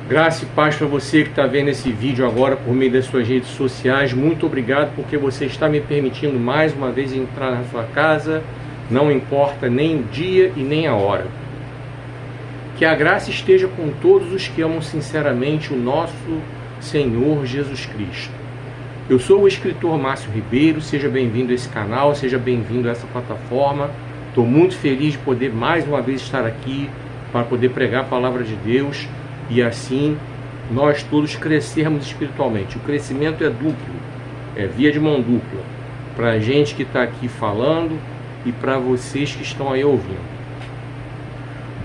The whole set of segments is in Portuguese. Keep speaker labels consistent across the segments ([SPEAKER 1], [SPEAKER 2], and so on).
[SPEAKER 1] Graça e paz para você que está vendo esse vídeo agora por meio das suas redes sociais. Muito obrigado porque você está me permitindo mais uma vez entrar na sua casa. Não importa nem o dia e nem a hora. Que a graça esteja com todos os que amam sinceramente o nosso Senhor Jesus Cristo. Eu sou o escritor Márcio Ribeiro. Seja bem-vindo a esse canal, seja bem-vindo a essa plataforma. Estou muito feliz de poder mais uma vez estar aqui para poder pregar a palavra de Deus. E assim nós todos crescermos espiritualmente. O crescimento é duplo, é via de mão dupla. Para a gente que está aqui falando e para vocês que estão aí ouvindo.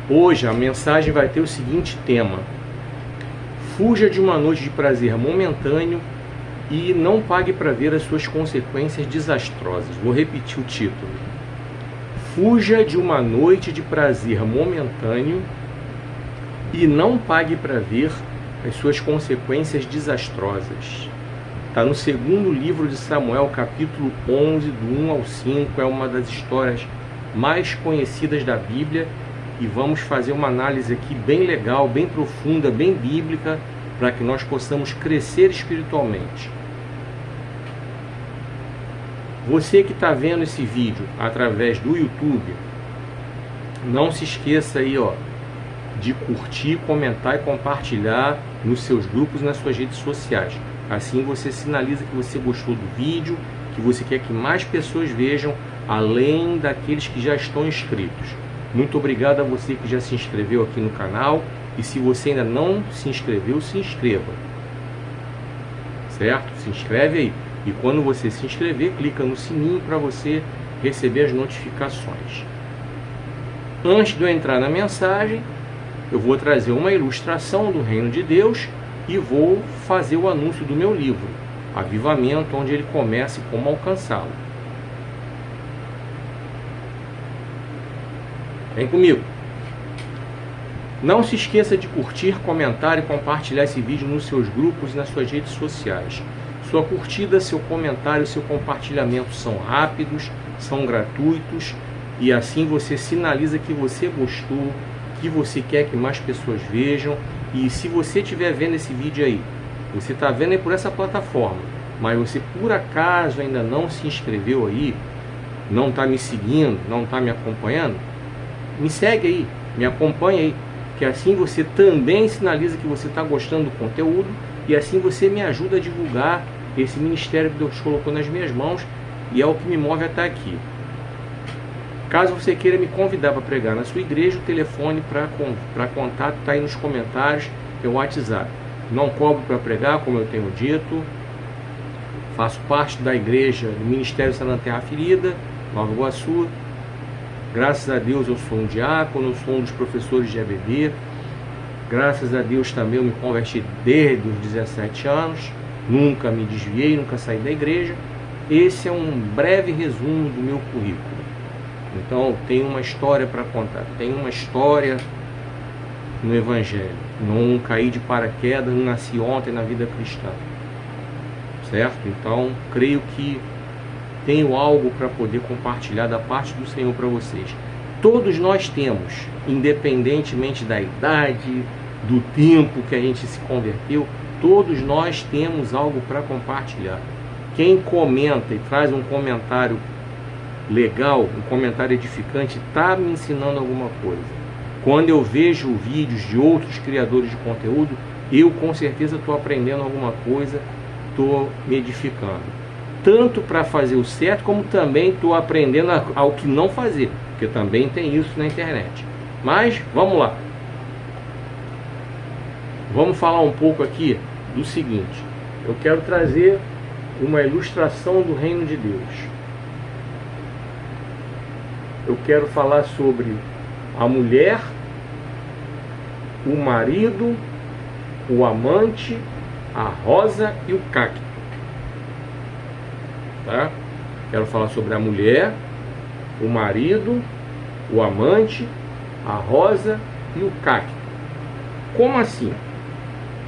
[SPEAKER 1] Hoje a mensagem vai ter o seguinte tema: fuja de uma noite de prazer momentâneo e não pague para ver as suas consequências desastrosas. Vou repetir o título: fuja de uma noite de prazer momentâneo e não pague para ver as suas consequências desastrosas. Está no segundo livro de Samuel, capítulo 11, do 1 ao 5. É uma das histórias mais conhecidas da Bíblia. E vamos fazer uma análise aqui bem legal, bem profunda, bem bíblica, para que nós possamos crescer espiritualmente. Você que está vendo esse vídeo através do YouTube, não se esqueça aí, de curtir, comentar e compartilhar nos seus grupos e nas suas redes sociais. Assim você sinaliza que você gostou do vídeo, que você quer que mais pessoas vejam, além daqueles que já estão inscritos. Muito obrigado a você que já se inscreveu aqui no canal. E se você ainda não se inscreveu, se inscreva. Certo? Se inscreve aí. E quando você se inscrever, clica no sininho para você receber as notificações. Antes de eu entrar na mensagem, eu vou trazer uma ilustração do Reino de Deus e vou fazer o anúncio do meu livro, Avivamento, onde ele começa e como alcançá-lo. Vem comigo. Não se esqueça de curtir, comentar e compartilhar esse vídeo nos seus grupos e nas suas redes sociais. Sua curtida, seu comentário e seu compartilhamento são rápidos, são gratuitos e assim você sinaliza que você gostou, que você quer que mais pessoas vejam. E se você estiver vendo esse vídeo aí, você está vendo aí por essa plataforma, mas você por acaso ainda não se inscreveu aí, não está me seguindo, não está me acompanhando, me segue aí, me acompanha aí, que assim você também sinaliza que você está gostando do conteúdo e assim você me ajuda a divulgar esse ministério que Deus colocou nas minhas mãos e é o que me move a estar aqui. Caso você queira me convidar para pregar na sua igreja, o telefone para contato está aí nos comentários, é o WhatsApp. Não cobro para pregar, como eu tenho dito. Faço parte da igreja do Ministério Santo Terra Ferida, Nova Iguaçu. Graças a Deus eu sou um diácono, eu sou um dos professores de EBD. Graças a Deus também eu me converti desde os 17 anos. Nunca me desviei, nunca saí da igreja. Esse é um breve resumo do meu currículo. Então, tenho uma história para contar, tenho uma história no Evangelho. Não caí de paraquedas, não nasci ontem na vida cristã. Certo? Então, creio que tenho algo para poder compartilhar da parte do Senhor para vocês. Todos nós temos, independentemente da idade, do tempo que a gente se converteu, todos nós temos algo para compartilhar. Quem comenta e traz um comentário legal, um comentário edificante, está me ensinando alguma coisa. Quando eu vejo vídeos de outros criadores de conteúdo, eu com certeza estou aprendendo alguma coisa, estou me edificando. Tanto para fazer o certo, como também estou aprendendo ao que não fazer, porque também tem isso na internet. Mas, vamos lá. Vamos falar um pouco aqui do seguinte. Eu quero trazer uma ilustração do Reino de Deus. Eu quero falar sobre a mulher, o marido, o amante, a rosa e o cacto. Tá? Quero falar sobre a mulher, o marido, o amante, a rosa e o cacto. Como assim?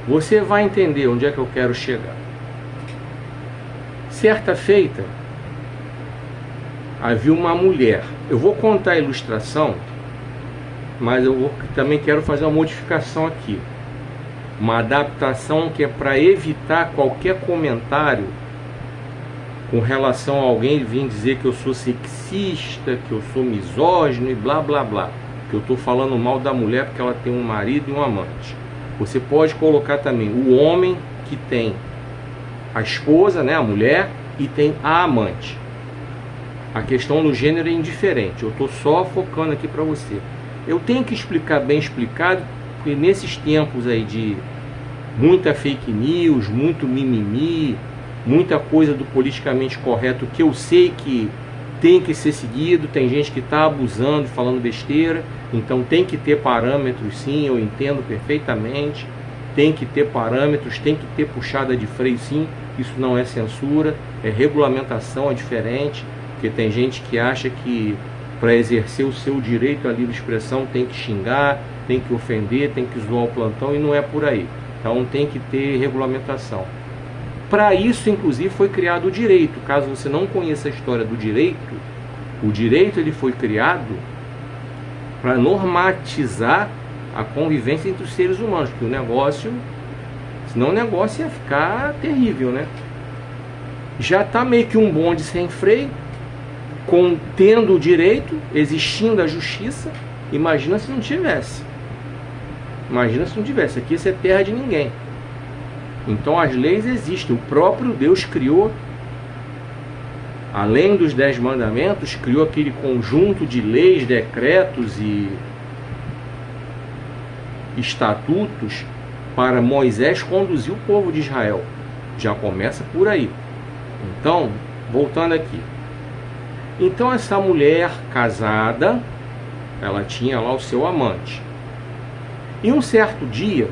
[SPEAKER 1] Você vai entender onde é que eu quero chegar. Certa feita, havia uma mulher. Eu vou contar a ilustração, mas eu também quero fazer uma modificação aqui. Uma adaptação que é para evitar qualquer comentário com relação a alguém vir dizer que eu sou sexista, que eu sou misógino e blá blá blá, que eu estou falando mal da mulher porque ela tem um marido e um amante. Você pode colocar também o homem que tem a esposa, né, a mulher, e tem a amante. A questão do gênero é indiferente, eu estou só focando aqui para você. Eu tenho que explicar bem explicado, porque nesses tempos aí de muita fake news, muito mimimi, muita coisa do politicamente correto que eu sei que tem que ser seguido, tem gente que está abusando, falando besteira, então tem que ter parâmetros, sim, eu entendo perfeitamente, tem que ter parâmetros, tem que ter puxada de freio, sim, isso não é censura, é regulamentação, é diferente, porque tem gente que acha que para exercer o seu direito à livre expressão tem que xingar, tem que ofender, tem que zoar o plantão, e não é por aí. Então tem que ter regulamentação. Para isso, inclusive, foi criado o direito. Caso você não conheça a história do direito, o direito ele foi criado para normatizar a convivência entre os seres humanos, porque o negócio, senão o negócio ia ficar terrível, né? Já está meio que um bonde sem freio, tendo o direito, existindo a justiça. Imagina se não tivesse. Imagina se não tivesse. Aqui isso é terra de ninguém. Então as leis existem. O próprio Deus criou, além dos 10 mandamentos, criou aquele conjunto de leis, decretos e estatutos para Moisés conduzir o povo de Israel. Já começa por aí. Então, voltando aqui. Então essa mulher casada, ela tinha lá o seu amante. E um certo dia,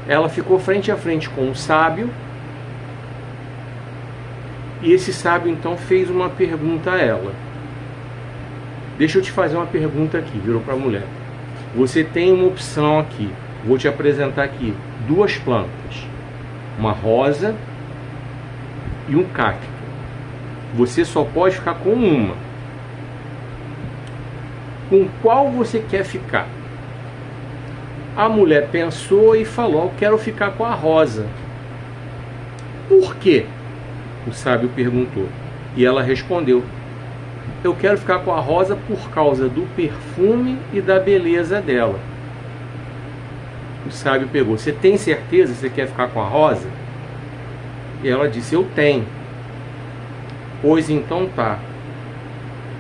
[SPEAKER 1] ela ficou frente a frente com um sábio. E esse sábio então fez uma pergunta a ela. Deixa eu te fazer uma pergunta aqui, virou para a mulher. Você tem uma opção aqui, vou te apresentar aqui 2 plantas. Uma rosa e um cacto. Você só pode ficar com uma. Com qual você quer ficar? A mulher pensou e falou: eu quero ficar com a rosa. Por quê? O sábio perguntou. E ela respondeu: eu quero ficar com a rosa por causa do perfume e da beleza dela. O sábio pegou: você tem certeza que você quer ficar com a rosa? E ela disse: eu tenho. Pois então tá,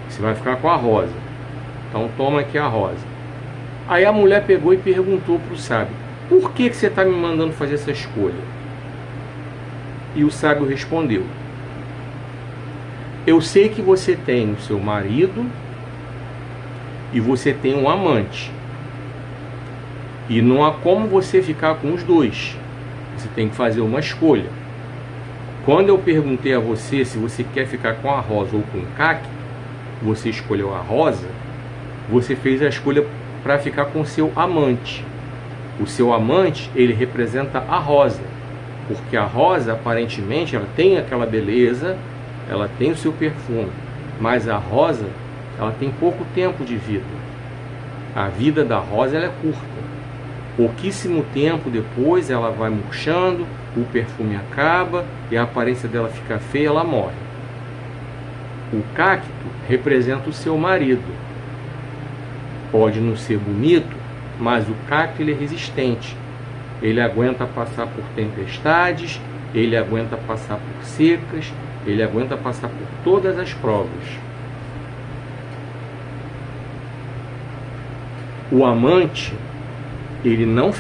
[SPEAKER 1] você vai ficar com a rosa. Então toma aqui a rosa. Aí a mulher pegou e perguntou para o sábio: por que você está me mandando fazer essa escolha? E o sábio respondeu: eu sei que você tem o seu marido e você tem um amante. E não há como você ficar com os 2. Você tem que fazer uma escolha. Quando eu perguntei a você se você quer ficar com a rosa ou com o cacto, você escolheu a rosa, você fez a escolha para ficar com o seu amante. O seu amante, ele representa a rosa, porque a rosa, aparentemente, ela tem aquela beleza, ela tem o seu perfume, mas a rosa, ela tem pouco tempo de vida. A vida da rosa ela é curta. Pouquíssimo tempo depois ela vai murchando, o perfume acaba e a aparência dela fica feia, ela morre. O cacto representa o seu marido. Pode não ser bonito, mas o cacto ele é resistente. Ele aguenta passar por tempestades, ele aguenta passar por secas, ele aguenta passar por todas as provas. O amante, ele não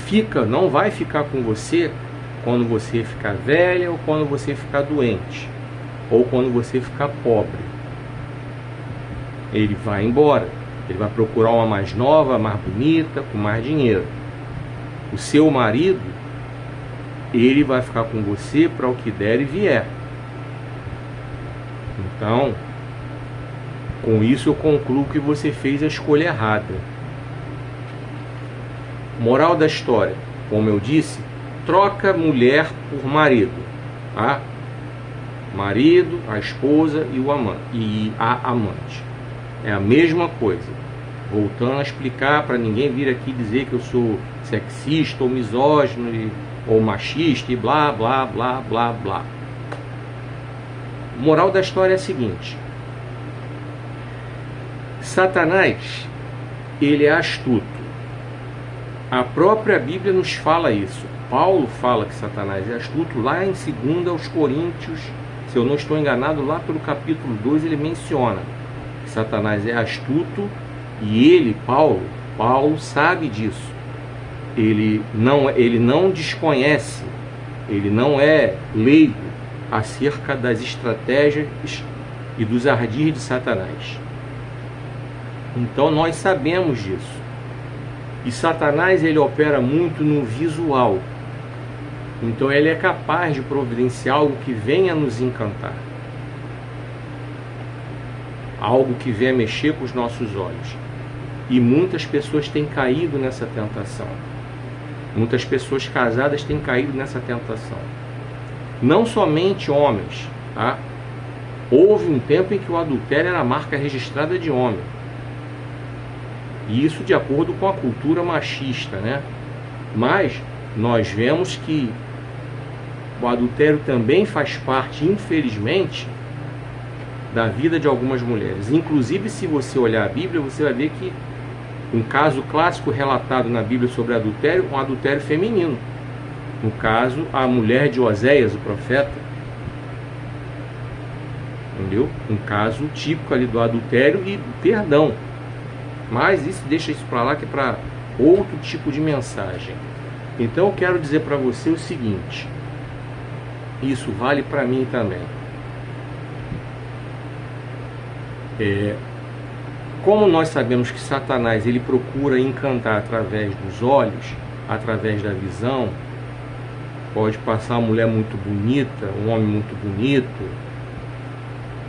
[SPEAKER 1] vai ficar com você quando você ficar velha ou quando você ficar doente ou quando você ficar pobre. Ele vai embora, ele vai procurar uma mais nova, mais bonita, com mais dinheiro. O seu marido, ele vai ficar com você para o que der e vier. Então, com isso eu concluo que você fez a escolha errada. Moral da história, como eu disse, troca mulher por marido, tá? Marido, a esposa e a amante. É a mesma coisa. Voltando a explicar, para ninguém vir aqui dizer que eu sou sexista ou misógino ou machista e blá, blá, blá, blá, blá. Moral da história é a seguinte: Satanás, ele é astuto. A própria Bíblia nos fala isso. Paulo fala que Satanás é astuto lá em 2 aos Coríntios, se eu não estou enganado, lá pelo capítulo 2 ele menciona que Satanás é astuto e ele, Paulo sabe disso. Ele não desconhece, ele não é leigo acerca das estratégias e dos ardis de Satanás. Então nós sabemos disso. E Satanás, ele opera muito no visual. Então ele é capaz de providenciar algo que venha nos encantar, algo que venha mexer com os nossos olhos. E muitas pessoas têm caído nessa tentação. Muitas pessoas casadas têm caído nessa tentação. Não somente homens, tá? Houve um tempo em que o adultério era a marca registrada de homem. E isso de acordo com a cultura machista, né? Mas nós vemos que o adultério também faz parte, infelizmente, da vida de algumas mulheres. Inclusive, se você olhar a Bíblia, você vai ver que um caso clássico relatado na Bíblia sobre adultério, um adultério feminino. No caso, a mulher de Oséias, o profeta. Entendeu? Um caso típico ali do adultério e do perdão. Mas isso, deixa isso para lá, que é para outro tipo de mensagem. Então eu quero dizer para você o seguinte: isso vale para mim também. Como nós sabemos que Satanás, ele procura encantar através dos olhos, através da visão. Pode passar uma mulher muito bonita, um homem muito bonito,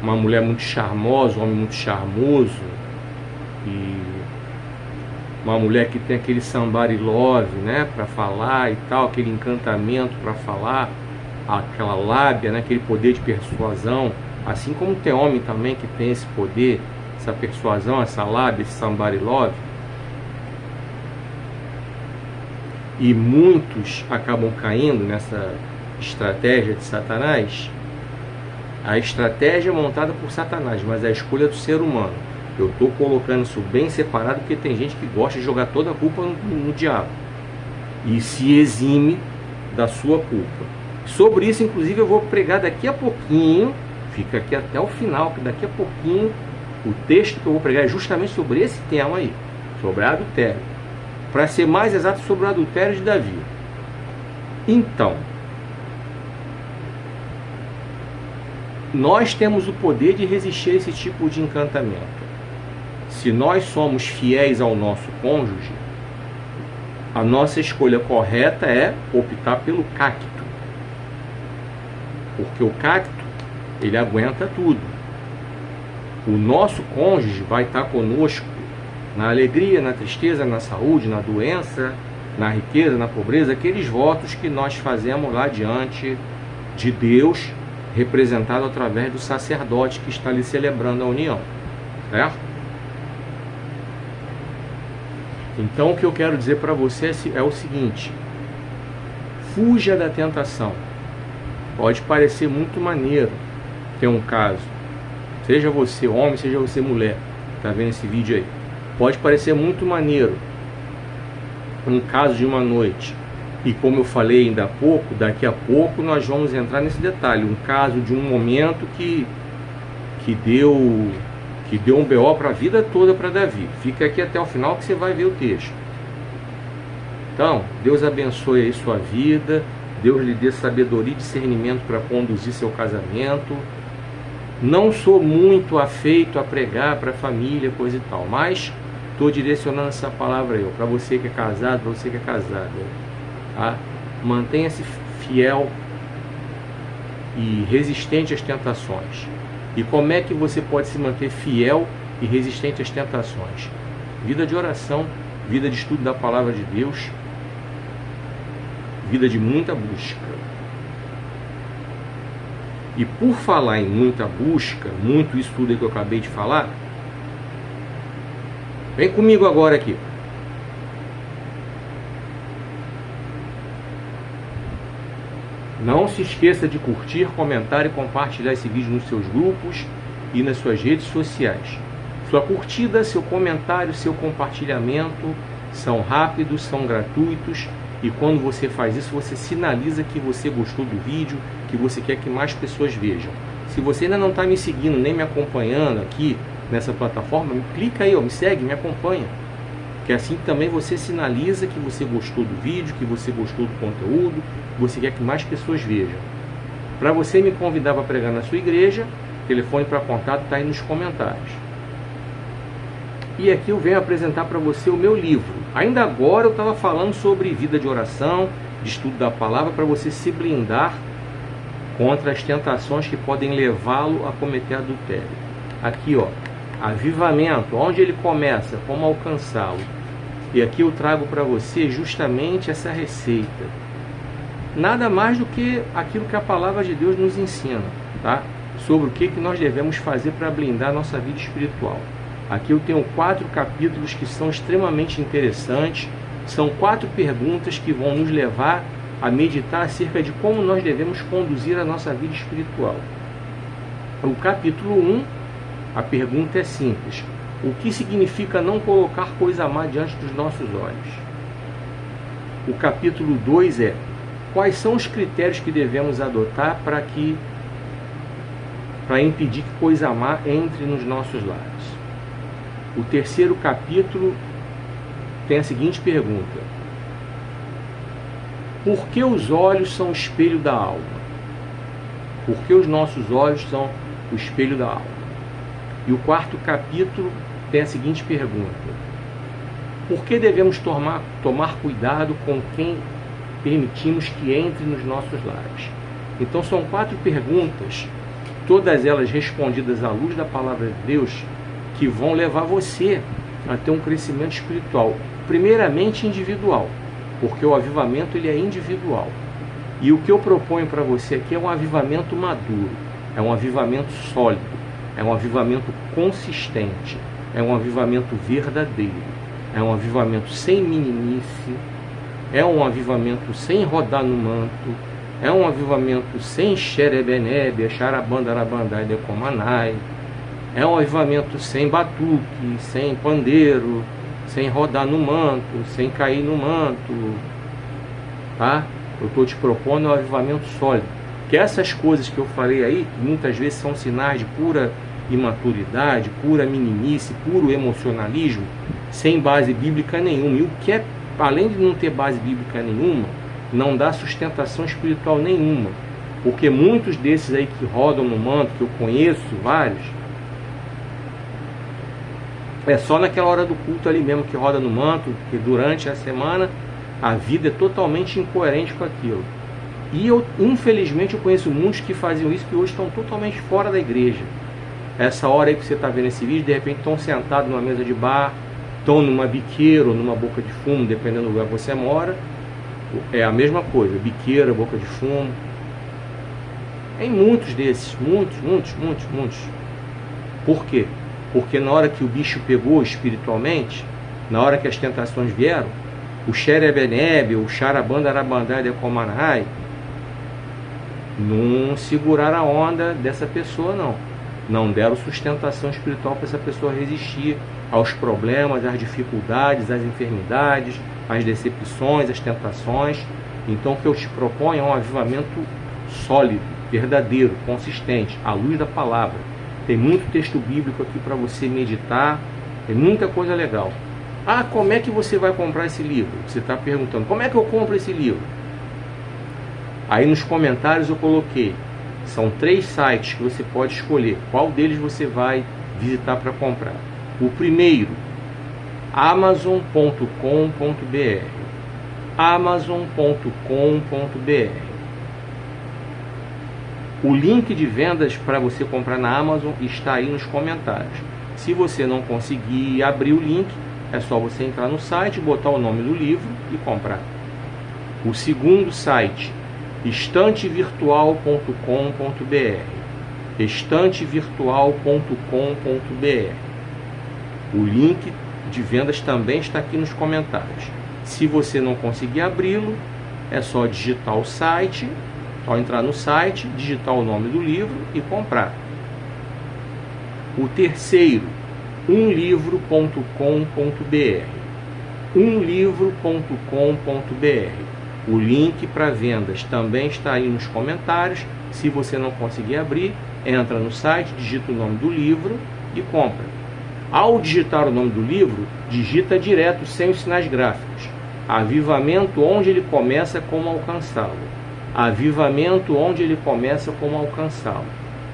[SPEAKER 1] uma mulher muito charmosa, um homem muito charmoso, e uma mulher que tem aquele somebody love, né, para falar e tal, aquele encantamento para falar, aquela lábia, né, aquele poder de persuasão. Assim como tem homem também que tem esse poder, essa persuasão, essa lábia, esse somebody love. E muitos acabam caindo nessa estratégia de Satanás. A estratégia é montada por Satanás, mas a escolha é do ser humano. Eu estou colocando isso bem separado, porque tem gente que gosta de jogar toda a culpa no diabo e se exime da sua culpa. Sobre isso, inclusive, eu vou pregar daqui a pouquinho. Fica aqui até o final, que daqui a pouquinho o texto que eu vou pregar é justamente sobre esse tema aí, sobre adultério. Para ser mais exato, sobre o adultério de Davi. Então, nós temos o poder de resistir a esse tipo de encantamento. Se nós somos fiéis ao nosso cônjuge, a nossa escolha correta é optar pelo cacto. Porque o cacto, ele aguenta tudo. O nosso cônjuge vai estar conosco na alegria, na tristeza, na saúde, na doença, na riqueza, na pobreza, aqueles votos que nós fazemos lá diante de Deus, representado através do sacerdote que está ali celebrando a união, certo? Então o que eu quero dizer para você é o seguinte: fuja da tentação. Pode parecer muito maneiro ter um caso, seja você homem, seja você mulher, tá vendo esse vídeo aí, pode parecer muito maneiro um caso de uma noite. E como eu falei ainda há pouco, daqui a pouco nós vamos entrar nesse detalhe, um caso de um momento que deu um BO para a vida toda para Davi. Fica aqui até o final que você vai ver o texto. Então, Deus abençoe aí sua vida, Deus lhe dê sabedoria e discernimento para conduzir seu casamento. Não sou muito afeito a pregar para a família, coisa e tal, mas estou direcionando essa palavra aí, para você que é casado, para você que é casada. Tá? Mantenha-se fiel e resistente às tentações. E como é que você pode se manter fiel e resistente às tentações? Vida de oração, vida de estudo da palavra de Deus, vida de muita busca. E por falar em muita busca, muito estudo que eu acabei de falar, Vem comigo agora aqui. Não se esqueça de curtir, comentar e compartilhar esse vídeo nos seus grupos e nas suas redes sociais. Sua curtida, seu comentário, seu compartilhamento são rápidos, são gratuitos, e quando você faz isso, você sinaliza que você gostou do vídeo, que você quer que mais pessoas vejam. Se você ainda não está me seguindo, nem me acompanhando aqui nessa plataforma, clica aí, me segue, me acompanha. Que assim também você sinaliza que você gostou do vídeo, que você gostou do conteúdo, que você quer que mais pessoas vejam. Para você me convidar para pregar na sua igreja, o telefone para contato está aí nos comentários. E aqui eu venho apresentar para você o meu livro. Ainda agora eu estava falando sobre vida de oração, de estudo da palavra, para você se blindar contra as tentações que podem levá-lo a cometer adultério. Aqui, ó, avivamento, onde ele começa, como alcançá-lo. E aqui eu trago para você justamente essa receita. Nada mais do que aquilo que a palavra de Deus nos ensina, tá? Sobre o que nós devemos fazer para blindar a nossa vida espiritual. Aqui eu tenho 4 capítulos que são extremamente interessantes. São 4 perguntas que vão nos levar a meditar acerca de como nós devemos conduzir a nossa vida espiritual. O capítulo 1, a pergunta é simples. O que significa não colocar coisa má diante dos nossos olhos? O capítulo 2 é: quais são os critérios que devemos adotar para impedir que coisa má entre nos nossos lares? O terceiro capítulo tem a seguinte pergunta: por que os olhos são o espelho da alma? Por que os nossos olhos são o espelho da alma? E o quarto capítulo tem a seguinte pergunta: por que devemos tomar cuidado com quem permitimos que entre nos nossos lares? Então são 4 perguntas, todas elas respondidas à luz da palavra de Deus, que vão levar você a ter um crescimento espiritual, primeiramente individual, porque o avivamento ele é individual. E o que eu proponho para você aqui é um avivamento maduro, é um avivamento sólido, é um avivamento consistente, é um avivamento verdadeiro, é um avivamento sem meninice, é um avivamento sem rodar no manto, é um avivamento sem xerebenebe, xarabandarabandai decomanai, é um avivamento sem batuque, sem pandeiro, sem rodar no manto, sem cair no manto, tá? Eu estou te propondo um avivamento sólido. Que essas coisas que eu falei aí, que muitas vezes são sinais de pura imaturidade, pura meninice, puro emocionalismo, sem base bíblica nenhuma. E o que é, além de não ter base bíblica nenhuma, não dá sustentação espiritual nenhuma. Porque muitos desses aí que rodam no manto, que eu conheço vários, é só naquela hora do culto ali mesmo que roda no manto, porque durante a semana a vida é totalmente incoerente com aquilo. E infelizmente eu conheço muitos que faziam isso, que hoje estão totalmente fora da igreja. Essa hora aí que você está vendo esse vídeo, de repente estão sentados numa mesa de bar, estão numa biqueira ou numa boca de fumo, dependendo do lugar que você mora. É a mesma coisa, biqueira, boca de fumo. Tem muitos desses, muitos. Por quê? Porque na hora que o bicho pegou espiritualmente, na hora que as tentações vieram, o xerebenebe, o xarabandarabandai decomanai, não seguraram a onda dessa pessoa, não. Não deram sustentação espiritual para essa pessoa resistir aos problemas, às dificuldades, às enfermidades, às decepções, às tentações. Então o que eu te proponho é um avivamento sólido, verdadeiro, consistente, à luz da palavra. Tem muito texto bíblico aqui para você meditar, tem muita coisa legal. Ah, como é que você vai comprar esse livro? Você está perguntando, como é que eu compro esse livro? Aí nos comentários eu coloquei, são 3 sites que você pode escolher, qual deles você vai visitar para comprar. O primeiro, amazon.com.br, amazon.com.br. O link de vendas para você comprar na Amazon está aí nos comentários. Se você não conseguir abrir o link, é só você entrar no site, botar o nome do livro e comprar. O segundo site, estantevirtual.com.br, estantevirtual.com.br. O link de vendas também está aqui nos comentários. Se você não conseguir abri-lo, é só digitar o site, só entrar no site, digitar o nome do livro e comprar. O terceiro, umlivro.com.br. umlivro.com.br. O link para vendas também está aí nos comentários. Se você não conseguir abrir, entra no site, digita o nome do livro e compra. Ao digitar o nome do livro, digita direto, sem os sinais gráficos. Avivamento onde ele começa, como alcançá-lo. Avivamento onde ele começa, como alcançá-lo.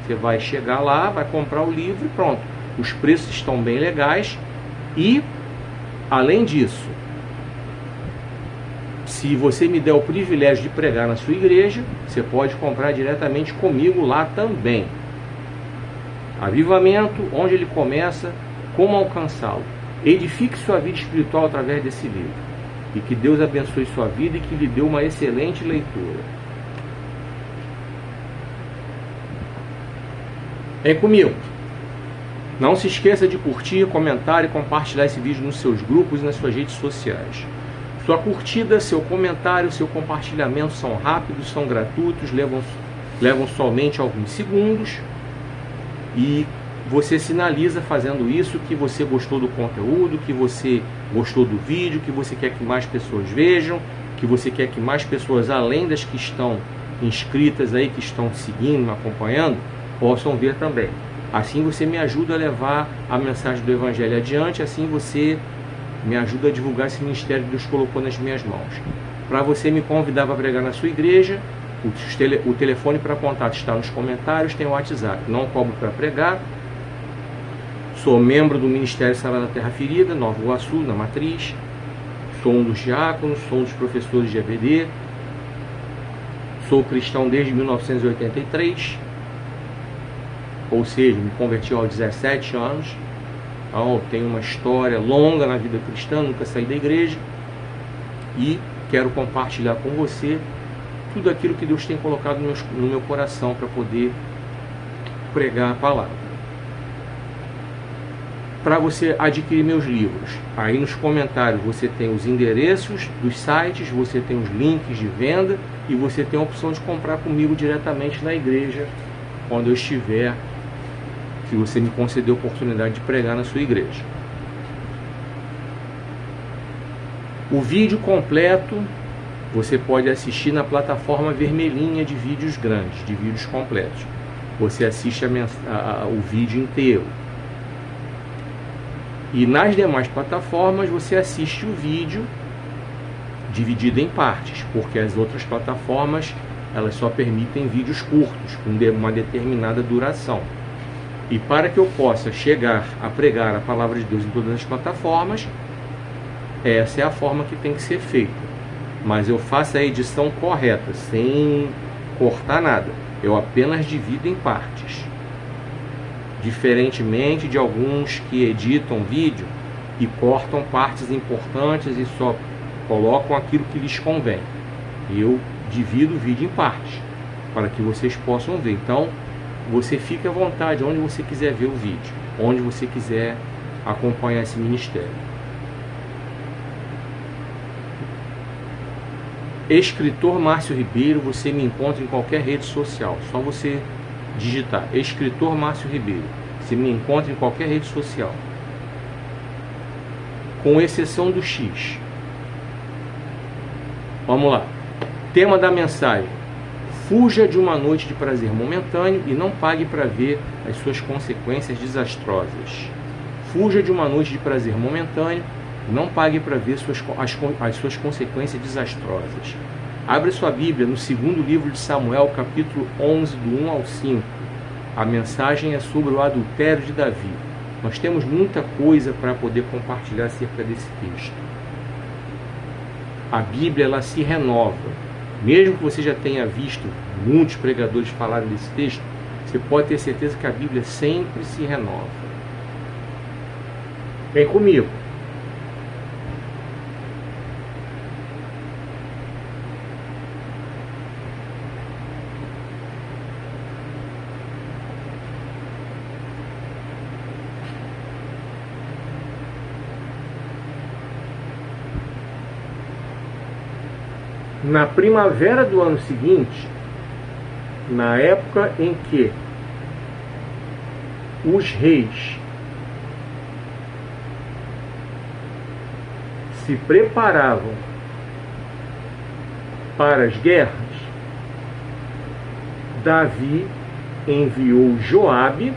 [SPEAKER 1] Você vai chegar lá, vai comprar o livro e pronto. Os preços estão bem legais e, além disso, se você me der o privilégio de pregar na sua igreja, você pode comprar diretamente comigo lá também. Avivamento, onde ele começa, como alcançá-lo. Edifique sua vida espiritual através desse livro. E que Deus abençoe sua vida e que lhe dê uma excelente leitura. Vem comigo. Não se esqueça de curtir, comentar e compartilhar esse vídeo nos seus grupos e nas suas redes sociais. Sua curtida, seu comentário, seu compartilhamento são rápidos, são gratuitos, levam somente alguns segundos. E você sinaliza fazendo isso que você gostou do conteúdo, que você gostou do vídeo, que você quer que mais pessoas vejam, que você quer que mais pessoas, além das que estão inscritas aí, que estão seguindo, acompanhando, possam ver também. Assim você me ajuda a levar a mensagem do Evangelho adiante, assim você me ajuda a divulgar esse ministério que Deus colocou nas minhas mãos. Para você me convidar para pregar na sua igreja, o telefone para contato está nos comentários, tem o WhatsApp. Não cobro para pregar. Sou membro do Ministério Sara da Terra Ferida, Nova Iguaçu, na Matriz. Sou um dos diáconos, sou um dos professores de EBD. Sou cristão desde 1983. Ou seja, me converti aos 17 anos. Então, tenho uma história longa na vida cristã, nunca saí da igreja. E quero compartilhar com você tudo aquilo que Deus tem colocado no meu coração para poder pregar a palavra. Para você adquirir meus livros, aí nos comentários você tem os endereços dos sites, você tem os links de venda e você tem a opção de comprar comigo diretamente na igreja, quando eu estiver, se você me conceder a oportunidade de pregar na sua igreja. O vídeo completo você pode assistir na plataforma vermelhinha de vídeos grandes, de vídeos completos. Você assiste o vídeo inteiro. E nas demais plataformas você assiste o vídeo dividido em partes, porque as outras plataformas elas só permitem vídeos curtos, com uma determinada duração. E para que eu possa chegar a pregar a palavra de Deus em todas as plataformas, essa é a forma que tem que ser feita. Mas eu faço a edição correta, sem cortar nada. Eu apenas divido em partes. Diferentemente de alguns que editam vídeo e cortam partes importantes e só colocam aquilo que lhes convém. Eu divido o vídeo em partes, para que vocês possam ver. Então, você fica à vontade, onde você quiser ver o vídeo, onde você quiser acompanhar esse ministério. Escritor Márcio Ribeiro, você me encontra em qualquer rede social, só você digitar Escritor Márcio Ribeiro, você me encontra em qualquer rede social, com exceção do X. Vamos lá. Tema da mensagem: fuja de uma noite de prazer momentâneo e não pague para ver as suas consequências desastrosas. Fuja de uma noite de prazer momentâneo e não pague para ver as suas consequências desastrosas. Abre sua Bíblia no segundo livro de Samuel, capítulo 11, do 1 ao 5. A mensagem é sobre o adultério de Davi. Nós temos muita coisa para poder compartilhar acerca desse texto. A Bíblia, ela se renova. Mesmo que você já tenha visto muitos pregadores falarem desse texto, você pode ter certeza que a Bíblia sempre se renova. Vem comigo. Na primavera do ano seguinte, na época em que os reis se preparavam para as guerras, Davi enviou Joabe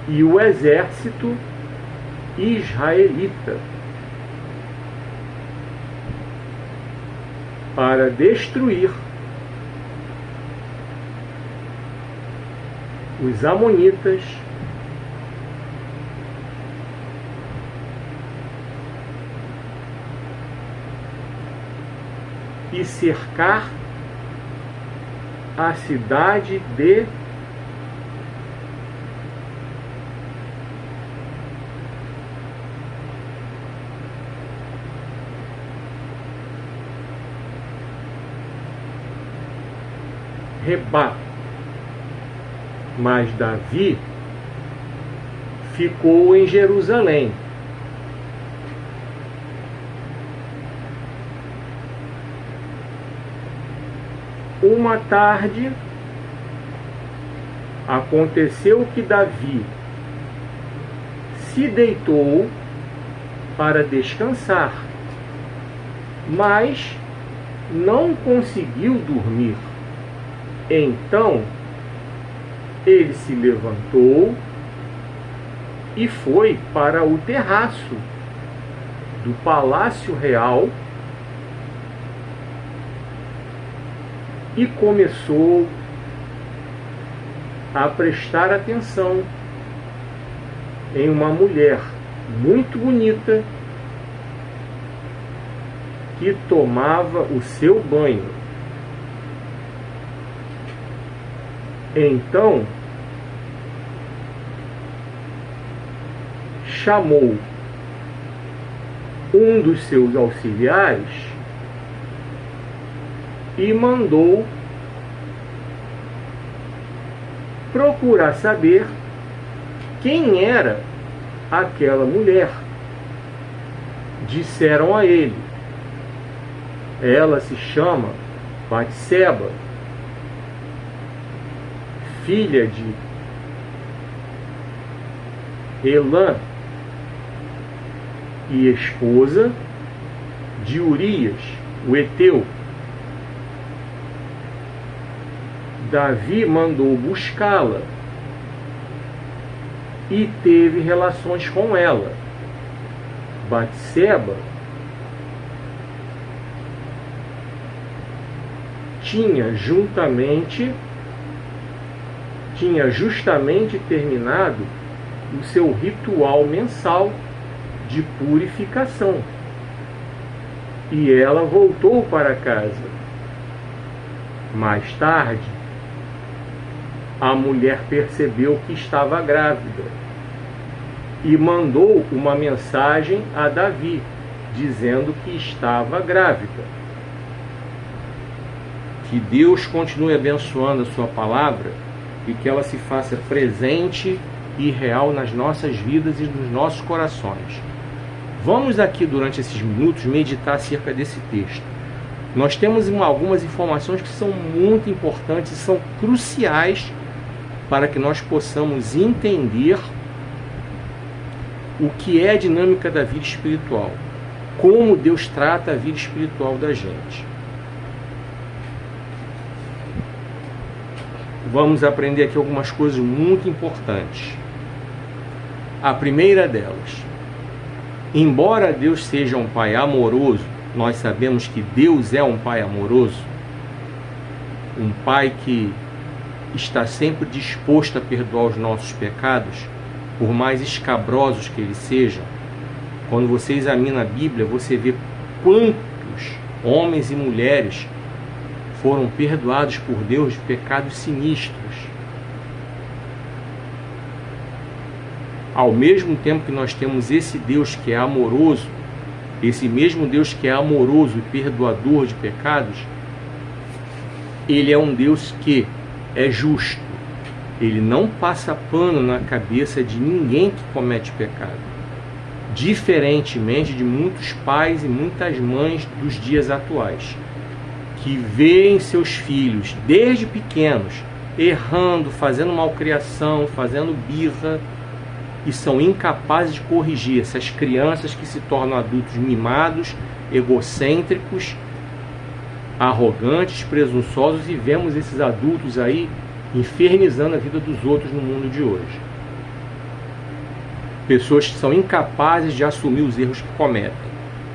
[SPEAKER 1] e o exército israelita para destruir os amonitas e cercar a cidade de Rebá. Mas Davi ficou em Jerusalém. Uma tarde, aconteceu que Davi se deitou para descansar, mas não conseguiu dormir. Então, ele se levantou e foi para o terraço do Palácio Real e começou a prestar atenção em uma mulher muito bonita que tomava o seu banho. Então, chamou um dos seus auxiliares e mandou procurar saber quem era aquela mulher. Disseram a ele: ela se chama Batseba, filha de Elã e esposa de Urias, o Eteu. Davi mandou buscá-la e teve relações com ela. Batseba tinha justamente terminado o seu ritual mensal de purificação e ela voltou para casa. Mais tarde, a mulher percebeu que estava grávida e mandou uma mensagem a Davi, dizendo que estava grávida. Que Deus continue abençoando a sua palavra e que ela se faça presente e real nas nossas vidas e nos nossos corações. Vamos aqui, durante esses minutos, meditar acerca desse texto. Nós temos algumas informações que são muito importantes e são cruciais para que nós possamos entender o que é a dinâmica da vida espiritual, como Deus trata a vida espiritual da gente. Vamos aprender aqui algumas coisas muito importantes. A primeira delas: embora Deus seja um Pai amoroso, nós sabemos que Deus é um Pai amoroso, um Pai que está sempre disposto a perdoar os nossos pecados, por mais escabrosos que eles sejam. Quando você examina a Bíblia, você vê quantos homens e mulheres foram perdoados por Deus de pecados sinistros. Ao mesmo tempo que nós temos esse Deus que é amoroso, esse mesmo Deus que é amoroso e perdoador de pecados, Ele é um Deus que é justo. Ele não passa pano na cabeça de ninguém que comete pecado. diferentemente de muitos pais e muitas mães dos dias atuais, que veem seus filhos desde pequenos errando, fazendo malcriação, fazendo birra, e são incapazes de corrigir essas crianças que se tornam adultos mimados, egocêntricos, arrogantes, presunçosos, e vemos esses adultos aí infernizando a vida dos outros no mundo de hoje. Pessoas que são incapazes de assumir os erros que cometem.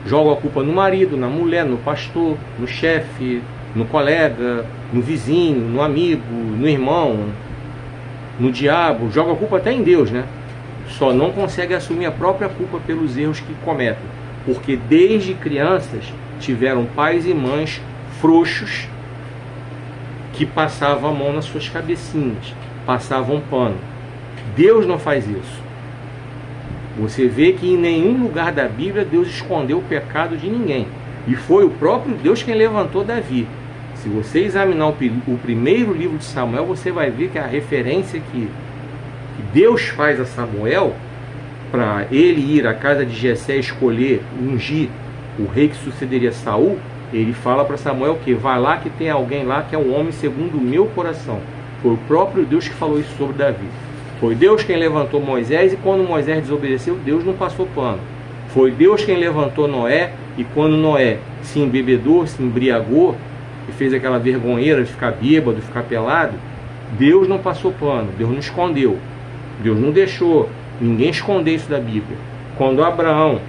[SPEAKER 1] Jogam a culpa no marido, na mulher, no pastor, no chefe, no colega, no vizinho, no amigo, no irmão, no diabo. Jogam a culpa até em Deus, né? Só não consegue assumir a própria culpa pelos erros que cometem, porque desde crianças tiveram pais e mães frouxos que passavam a mão nas suas cabecinhas, passavam pano. Deus não faz isso. Você vê que em nenhum lugar da Bíblia Deus escondeu o pecado de ninguém. E foi o próprio Deus quem levantou Davi. Se você examinar o primeiro livro de Samuel, você vai ver que a referência que Deus faz a Samuel, para ele ir à casa de Jessé escolher, ungir o rei que sucederia Saul, ele fala para Samuel que vai lá que tem alguém lá que é um homem segundo o meu coração. Foi o próprio Deus que falou isso sobre Davi. Foi Deus quem levantou Moisés, e quando Moisés desobedeceu, Deus não passou pano. Foi Deus quem levantou Noé, e quando Noé se embebedou, se embriagou, e fez aquela vergonheira de ficar bêbado, de ficar pelado, Deus não passou pano, Deus não escondeu. Deus não deixou ninguém esconder isso da Bíblia. Quando Abraão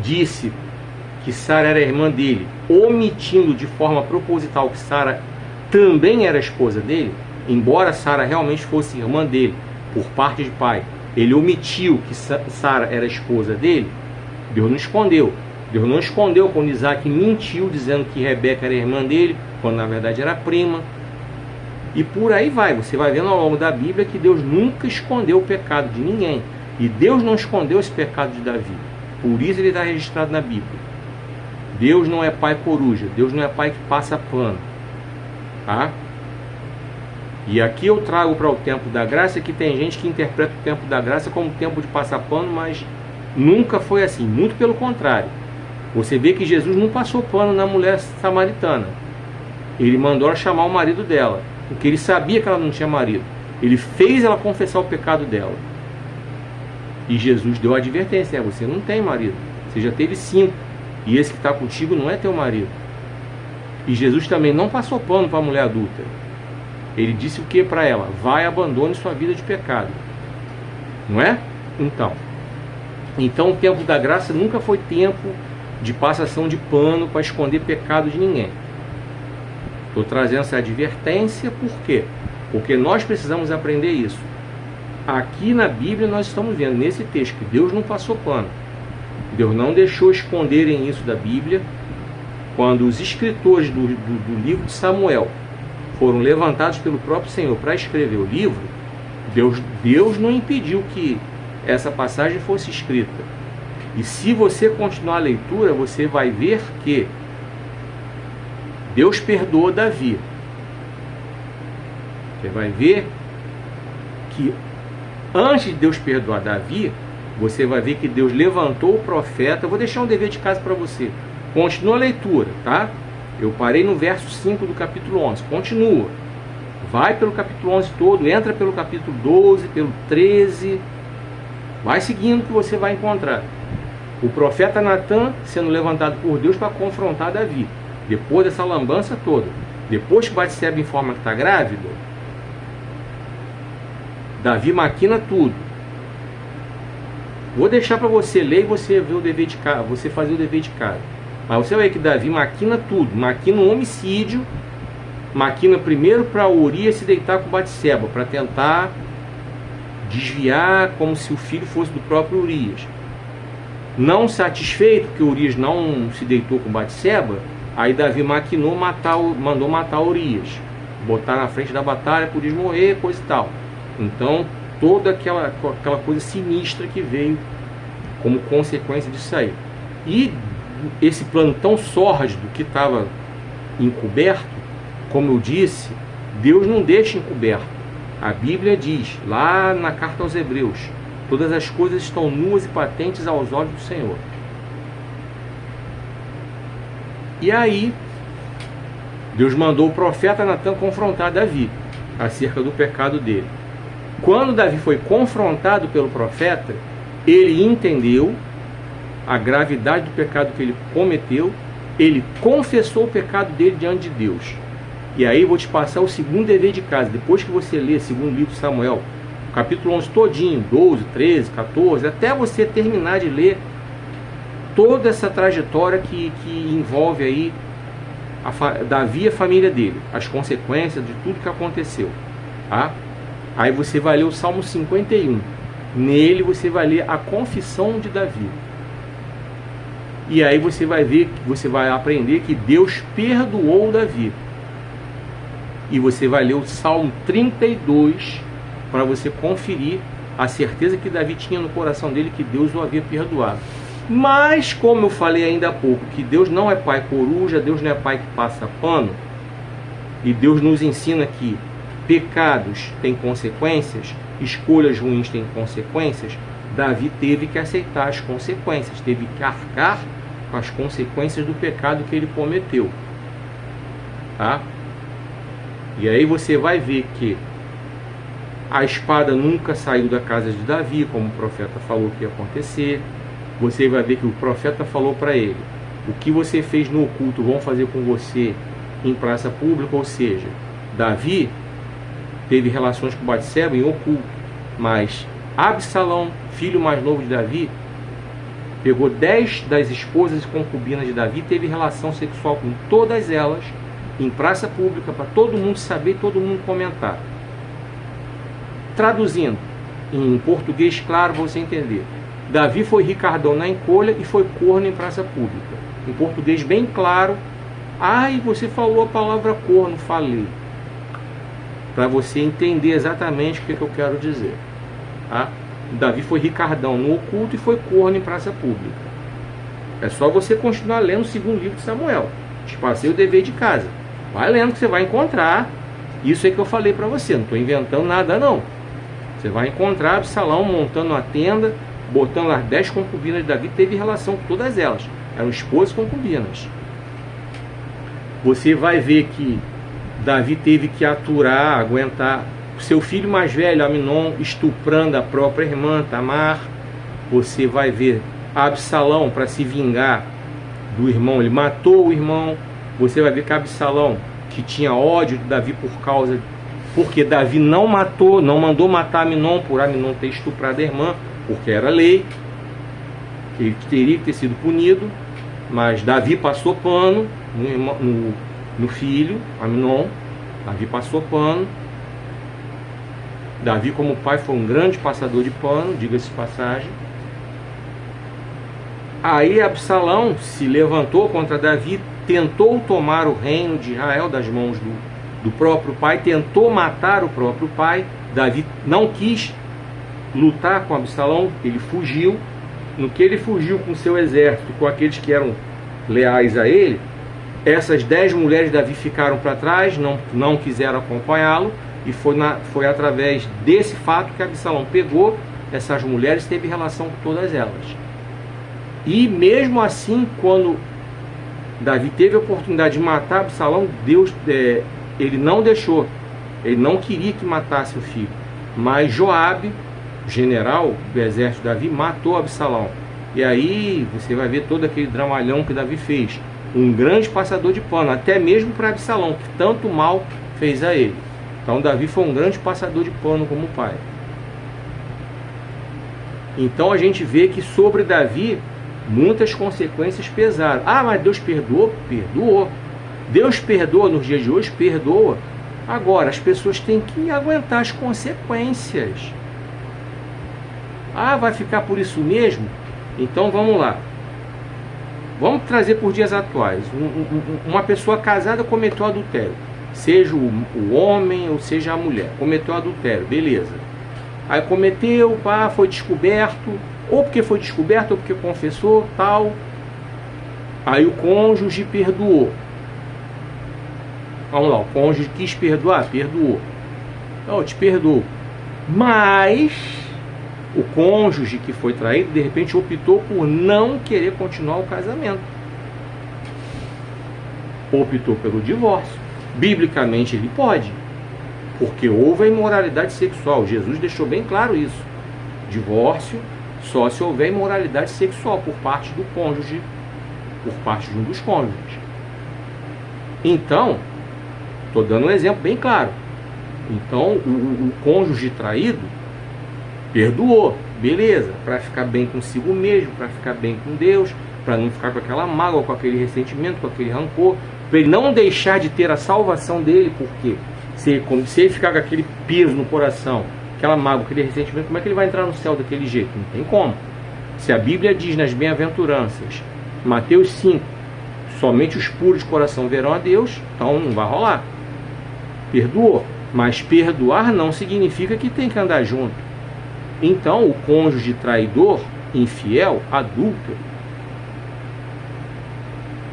[SPEAKER 1] disse que Sara era irmã dele, omitindo de forma proposital que Sara também era esposa dele, embora Sara realmente fosse irmã dele por parte de pai, ele omitiu que Sara era esposa dele. Deus não escondeu. Deus não escondeu quando Isaac mentiu dizendo que Rebeca era irmã dele, quando na verdade era prima. E por aí vai, você vai vendo ao longo da Bíblia que Deus nunca escondeu o pecado de ninguém. E Deus não escondeu esse pecado de Davi. Por isso ele está registrado na Bíblia. Deus não é pai coruja, Deus não é pai que passa pano. Tá? E aqui eu trago para o tempo da graça que tem gente que interpreta o tempo da graça como tempo de passar pano, mas nunca foi assim, muito pelo contrário. Você vê que Jesus não passou pano na mulher samaritana. Ele mandou ela chamar o marido dela, porque ele sabia que ela não tinha marido. Ele fez ela confessar o pecado dela. E Jesus deu a advertência: você não tem marido, você já teve 5, e esse que está contigo não é teu marido. E Jesus também não passou pano para a mulher adulta. Ele disse o que para ela? Vai, abandone sua vida de pecado. Não é? Então o tempo da graça nunca foi tempo de passação de pano para esconder pecado de ninguém. Estou trazendo essa advertência, por quê? Porque nós precisamos aprender isso. Aqui na Bíblia nós estamos vendo, nesse texto, que Deus não passou pano. Deus não deixou esconderem isso da Bíblia. Quando os escritores do livro de Samuel foram levantados pelo próprio Senhor para escrever o livro, Deus não impediu que essa passagem fosse escrita. E se você continuar a leitura, você vai ver que Deus perdoou Davi. Você vai ver que antes de Deus perdoar Davi, você vai ver que Deus levantou o profeta. Eu vou deixar um dever de casa para você. Continua a leitura, tá? Eu parei no verso 5 do capítulo 11. Continua. Vai pelo capítulo 11 todo, entra pelo capítulo 12, pelo 13. Vai seguindo que você vai encontrar o profeta Natan sendo levantado por Deus para confrontar Davi. Depois dessa lambança toda, depois que Batseba informa que está grávida, Davi maquina tudo. Vou deixar para você ler e você ver o dever de casa, você fazer o dever de casa. Mas você vai ver que Davi maquina tudo, maquina um homicídio, maquina primeiro para Urias se deitar com Batseba, para tentar desviar como se o filho fosse do próprio Urias. Não satisfeito que Urias não se deitou com Batseba, aí Davi maquinou, mandou matar Urias, botar na frente da batalha, por Urias morrer, coisa e tal. Então, toda aquela coisa sinistra que veio como consequência disso aí. E esse plano tão sórdido que estava encoberto, como eu disse, Deus não deixa encoberto. A Bíblia diz, lá na carta aos Hebreus, Todas as coisas estão nuas e patentes aos olhos do Senhor. E aí, Deus mandou o profeta Natã confrontar Davi acerca do pecado dele. Quando Davi foi confrontado pelo profeta, ele entendeu a gravidade do pecado que ele cometeu, ele confessou o pecado dele diante de Deus. E aí eu vou te passar o segundo dever de casa. Depois que você ler segundo livro de Samuel, capítulo 11 todinho, 12, 13, 14, até você terminar de ler toda essa trajetória que envolve aí Davi e a família dele, as consequências de tudo que aconteceu, tá? Aí você vai ler o Salmo 51. Nele você vai ler a confissão de Davi. E aí você vai ver, você vai aprender que Deus perdoou Davi. E você vai ler o Salmo 32 para você conferir a certeza que Davi tinha no coração dele que Deus o havia perdoado. Mas, como eu falei ainda há pouco, que Deus não é pai coruja, Deus não é pai que passa pano, e Deus nos ensina que pecados têm consequências, escolhas ruins têm consequências, Davi teve que aceitar as consequências, teve que arcar com as consequências do pecado que ele cometeu. Tá? E aí você vai ver que a espada nunca saiu da casa de Davi, como o profeta falou que ia acontecer. Você vai ver que o profeta falou para ele: o que você fez no oculto vão fazer com você em praça pública. Ou seja, Davi teve relações com Batseba em oculto, mas Absalão, filho mais novo de Davi, pegou 10 das esposas e concubinas de Davi, teve relação sexual com todas elas em praça pública, para todo mundo saber, todo mundo comentar. Traduzindo em português claro, você entender: Davi foi ricardão na encolha e foi corno em praça pública. Em português bem claro: ai, você falou a palavra corno. Falei, para você entender exatamente o que eu quero dizer, tá? Davi foi ricardão no oculto e foi corno em praça pública. É só você continuar lendo o segundo livro de Samuel. Te passei o dever de casa. Vai lendo que você vai encontrar isso aí que eu falei para você. Não estou inventando nada não. Você vai encontrar Absalão montando uma tenda, botando as 10 concubinas de Davi, teve relação com todas elas. Eram esposas e concubinas. Você vai ver que Davi teve que aturar, aguentar seu filho mais velho, Aminon, estuprando a própria irmã, Tamar. Você vai ver Absalão, para se vingar do irmão, ele matou o irmão. Você vai ver que Absalão, que tinha ódio de Davi porque Davi não mandou matar Aminon, por Aminon ter estuprado a irmã, porque era lei, ele teria que ter sido punido, mas Davi passou pano no filho, Aminon. Davi passou pano. Davi, como pai, foi um grande passador de pano, diga-se de passagem. Aí Absalão se levantou contra Davi, tentou tomar o reino de Israel das mãos do próprio pai, tentou matar o próprio pai. Davi não quis lutar com Absalão, ele fugiu. No que ele fugiu com seu exército, com aqueles que eram leais a ele, essas 10 mulheres de Davi ficaram para trás, não quiseram acompanhá-lo, e foi através desse fato que Absalão pegou essas mulheres e teve relação com todas elas. E mesmo assim, quando Davi teve a oportunidade de matar Absalão, Deus, ele não deixou, ele não queria que matasse o filho, mas Joabe, general do exército de Davi, matou Absalão. E aí você vai ver todo aquele dramalhão que Davi fez, um grande passador de pano, até mesmo para Absalão, que tanto mal fez a ele. Então Davi foi um grande passador de pano como pai. Então a gente vê que sobre Davi muitas consequências pesaram. Ah, mas Deus perdoou? Perdoou. Deus perdoa nos dias de hoje? Perdoa. Agora, as pessoas têm que aguentar as consequências. Ah, vai ficar por isso mesmo? Então vamos lá. Vamos trazer por dias atuais. Uma pessoa casada cometeu adultério. Seja o homem ou seja a mulher. Cometeu adultério, beleza. Aí cometeu, pá, foi descoberto. Ou porque foi descoberto, ou porque confessou, tal. Aí o cônjuge perdoou. Vamos lá, o cônjuge quis perdoar, perdoou. Não, eu te perdoo. Mas O cônjuge que foi traído, de repente, optou por não querer continuar o casamento. Optou pelo divórcio. Biblicamente ele pode, porque houve a imoralidade sexual. Jesus deixou bem claro isso. Divórcio só se houver imoralidade sexual por parte do cônjuge, por parte de um dos cônjuges. Então, estou dando um exemplo bem claro. Então, o cônjuge traído perdoou, beleza, para ficar bem consigo mesmo, para ficar bem com Deus, para não ficar com aquela mágoa, com aquele ressentimento, com aquele rancor, para ele não deixar de ter a salvação dele, porque se ele ficar com aquele peso no coração, aquela mágoa, aquele ressentimento, como é que ele vai entrar no céu daquele jeito? Não tem como. Se a Bíblia diz nas bem-aventuranças, Mateus 5, somente os puros de coração verão a Deus, então não vai rolar. Perdoou, mas perdoar não significa que tem que andar junto. Então o cônjuge traidor, infiel, adúltero,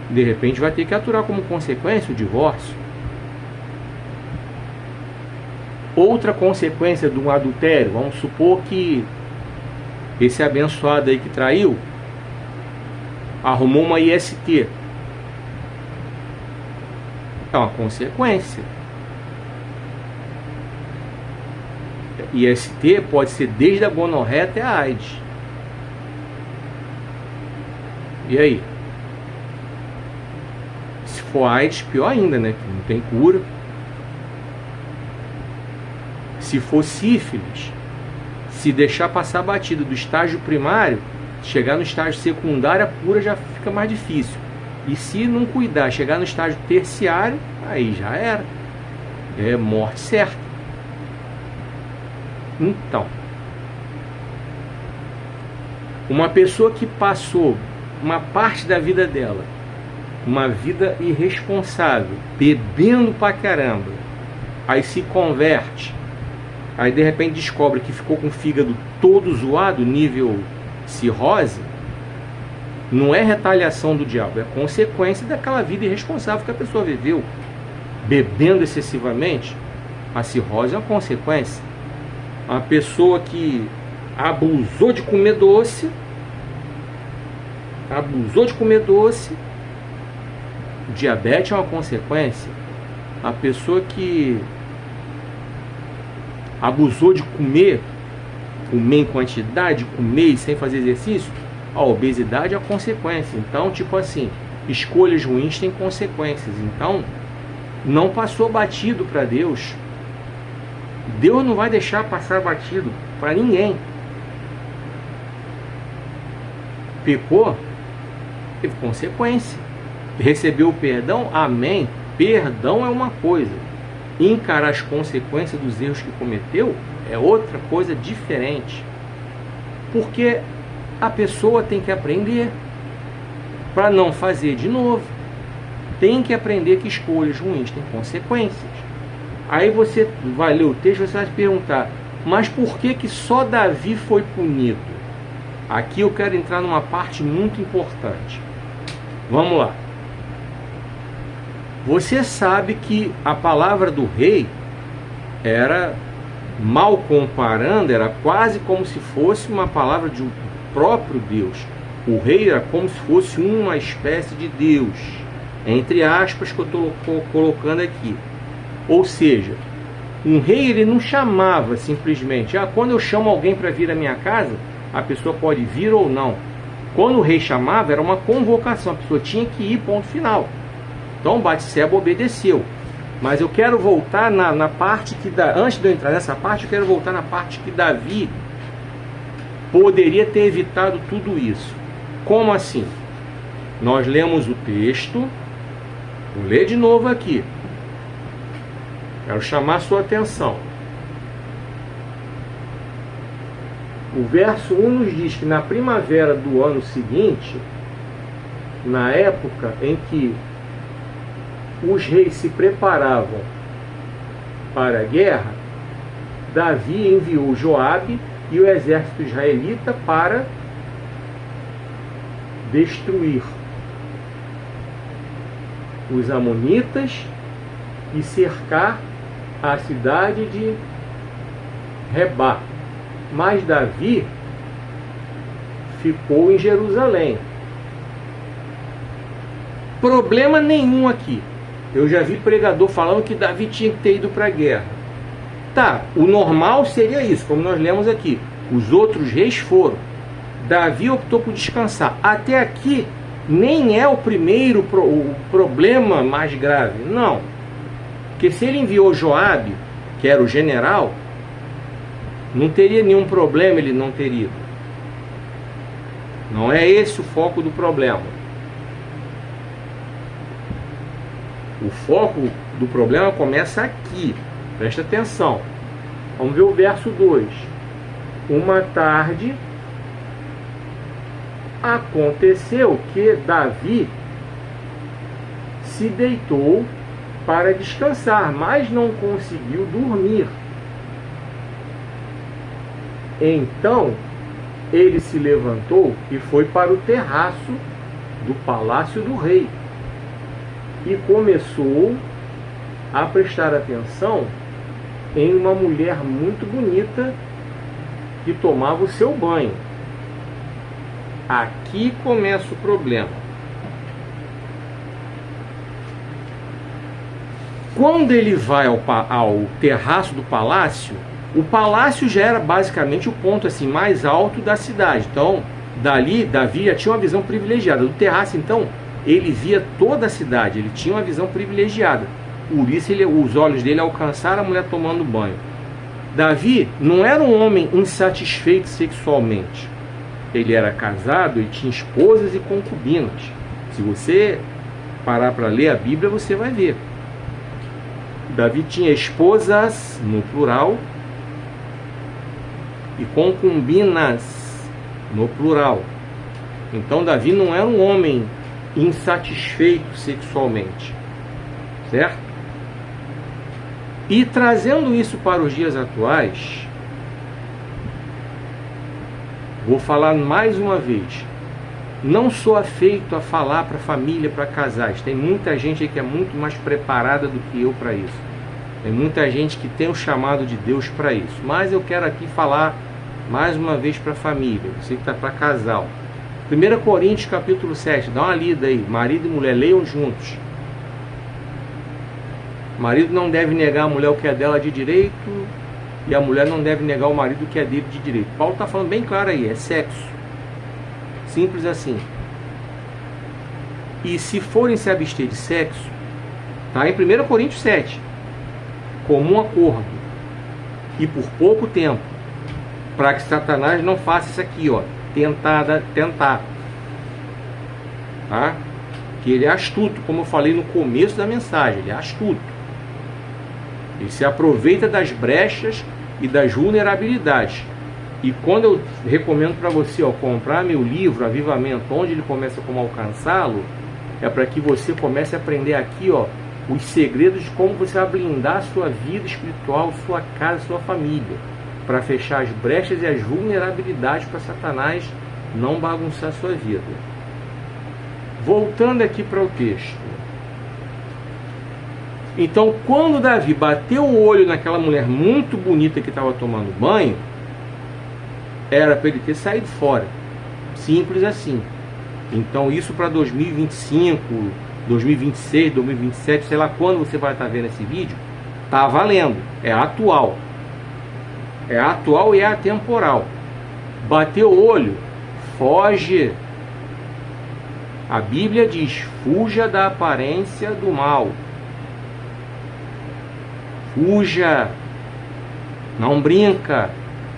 [SPEAKER 1] de repente vai ter que aturar como consequência o divórcio. Outra consequência de um adultério, vamos supor que esse abençoado aí que traiu arrumou uma IST. É uma consequência. IST pode ser desde a gonorreia até a AIDS. E aí? Se for AIDS, pior ainda, né? Que não tem cura. Se for sífilis, se deixar passar batido do estágio primário, chegar no estágio secundário, a cura já fica mais difícil. E se não cuidar, chegar no estágio terciário, aí já era. É morte certa. Então, uma pessoa que passou uma parte da vida dela, uma vida irresponsável, bebendo pra caramba, aí se converte, aí de repente descobre que ficou com o fígado todo zoado, nível cirrose, não é retaliação do diabo, é consequência daquela vida irresponsável que a pessoa viveu. Bebendo excessivamente, a cirrose é uma consequência. Uma pessoa que abusou de comer doce, diabetes é uma consequência. A pessoa que abusou de comer em quantidade, comer sem fazer exercício, a obesidade é a consequência. Então, tipo assim, escolhas ruins têm consequências. Então, não passou batido para Deus. Deus não vai deixar passar batido para ninguém. Pecou, teve consequência. Recebeu o perdão, amém. Perdão é uma coisa. Encarar as consequências dos erros que cometeu é outra coisa diferente. Porque a pessoa tem que aprender para não fazer de novo. Tem que aprender que escolhas ruins têm consequências. Aí você vai ler o texto e você vai se perguntar, mas por que só Davi foi punido? Aqui eu quero entrar numa parte muito importante. Vamos lá. Você sabe que a palavra do rei era, mal comparando, era quase como se fosse uma palavra de um próprio Deus. O rei era como se fosse uma espécie de Deus, entre aspas que eu estou colocando aqui. Ou seja, um rei ele não chamava simplesmente, quando eu chamo alguém para vir à minha casa, a pessoa pode vir ou não. Quando o rei chamava, era uma convocação, a pessoa tinha que ir, ponto final. Então Batseba obedeceu. Mas eu quero voltar na parte que, antes de eu entrar nessa parte, eu quero voltar na parte que Davi poderia ter evitado tudo isso. Como assim? Nós lemos o texto, vou ler de novo aqui. Quero chamar a sua atenção. O verso 1 nos diz que na primavera do ano seguinte, na época em que os reis se preparavam para a guerra, Davi enviou Joabe e o exército israelita para destruir os amonitas e cercar a cidade de Rebá. Mas Davi ficou em Jerusalém. Problema nenhum aqui. Eu já vi pregador falando que Davi tinha que ter ido para a guerra. Tá, o normal seria isso, como nós lemos aqui. Os outros reis foram. Davi optou por descansar. Até aqui, nem é o primeiro o problema mais grave. Não. Porque se ele enviou Joabe, que era o general, não teria nenhum problema ele não ter ido. Não é esse o foco do problema. O foco do problema começa aqui. Presta atenção. Vamos ver o verso 2. Uma tarde aconteceu que Davi se deitou para descansar, mas não conseguiu dormir. Então ele se levantou e foi para o terraço do palácio do rei e começou a prestar atenção em uma mulher muito bonita que tomava o seu banho. Aqui começa o problema. Quando ele vai ao terraço do palácio, o palácio já era basicamente o ponto assim mais alto da cidade. Então, dali, Davi já tinha uma visão privilegiada. Do terraço, então, ele via toda a cidade, ele tinha uma visão privilegiada. Por isso, os olhos dele alcançaram a mulher tomando banho. Davi não era um homem insatisfeito sexualmente. Ele era casado e tinha esposas e concubinas. Se você parar para ler a Bíblia, você vai ver. Davi tinha esposas, no plural, e concubinas, no plural. Então Davi não era um homem insatisfeito sexualmente, certo? E trazendo isso para os dias atuais, vou falar mais uma vez, não sou afeito a falar para família, para casais. Tem muita gente aí que é muito mais preparada do que eu para isso. Tem muita gente que tem o chamado de Deus para isso. Mas eu quero aqui falar mais uma vez para a família, você que está para casal. 1 Coríntios capítulo 7, dá uma lida aí, marido e mulher, leiam juntos. O marido não deve negar a mulher o que é dela de direito, e a mulher não deve negar o marido o que é dele de direito. Paulo está falando bem claro aí, é sexo. Simples assim. E se forem se abster de sexo, está em 1 Coríntios 7, comum acordo, e por pouco tempo, para que Satanás não faça isso aqui, ó, tentar, tá? Que ele é astuto, como eu falei no começo da mensagem, ele é astuto. Ele se aproveita das brechas e das vulnerabilidades. E quando eu recomendo para você, ó, comprar meu livro, Avivamento, onde ele começa como alcançá-lo, é para que você comece a aprender aqui, ó, os segredos de como você vai blindar a sua vida espiritual, sua casa, sua família, para fechar as brechas e as vulnerabilidades para Satanás não bagunçar a sua vida. Voltando aqui para o texto. Então, quando Davi bateu o olho naquela mulher muito bonita que estava tomando banho, era para ele ter saído fora. Simples assim. Então, isso para 2025, 2026, 2027, sei lá quando você vai estar vendo esse vídeo, tá valendo. É atual. É atual e é atemporal. Bateu o olho, foge. A Bíblia diz: fuja da aparência do mal. Fuja. Não brinca.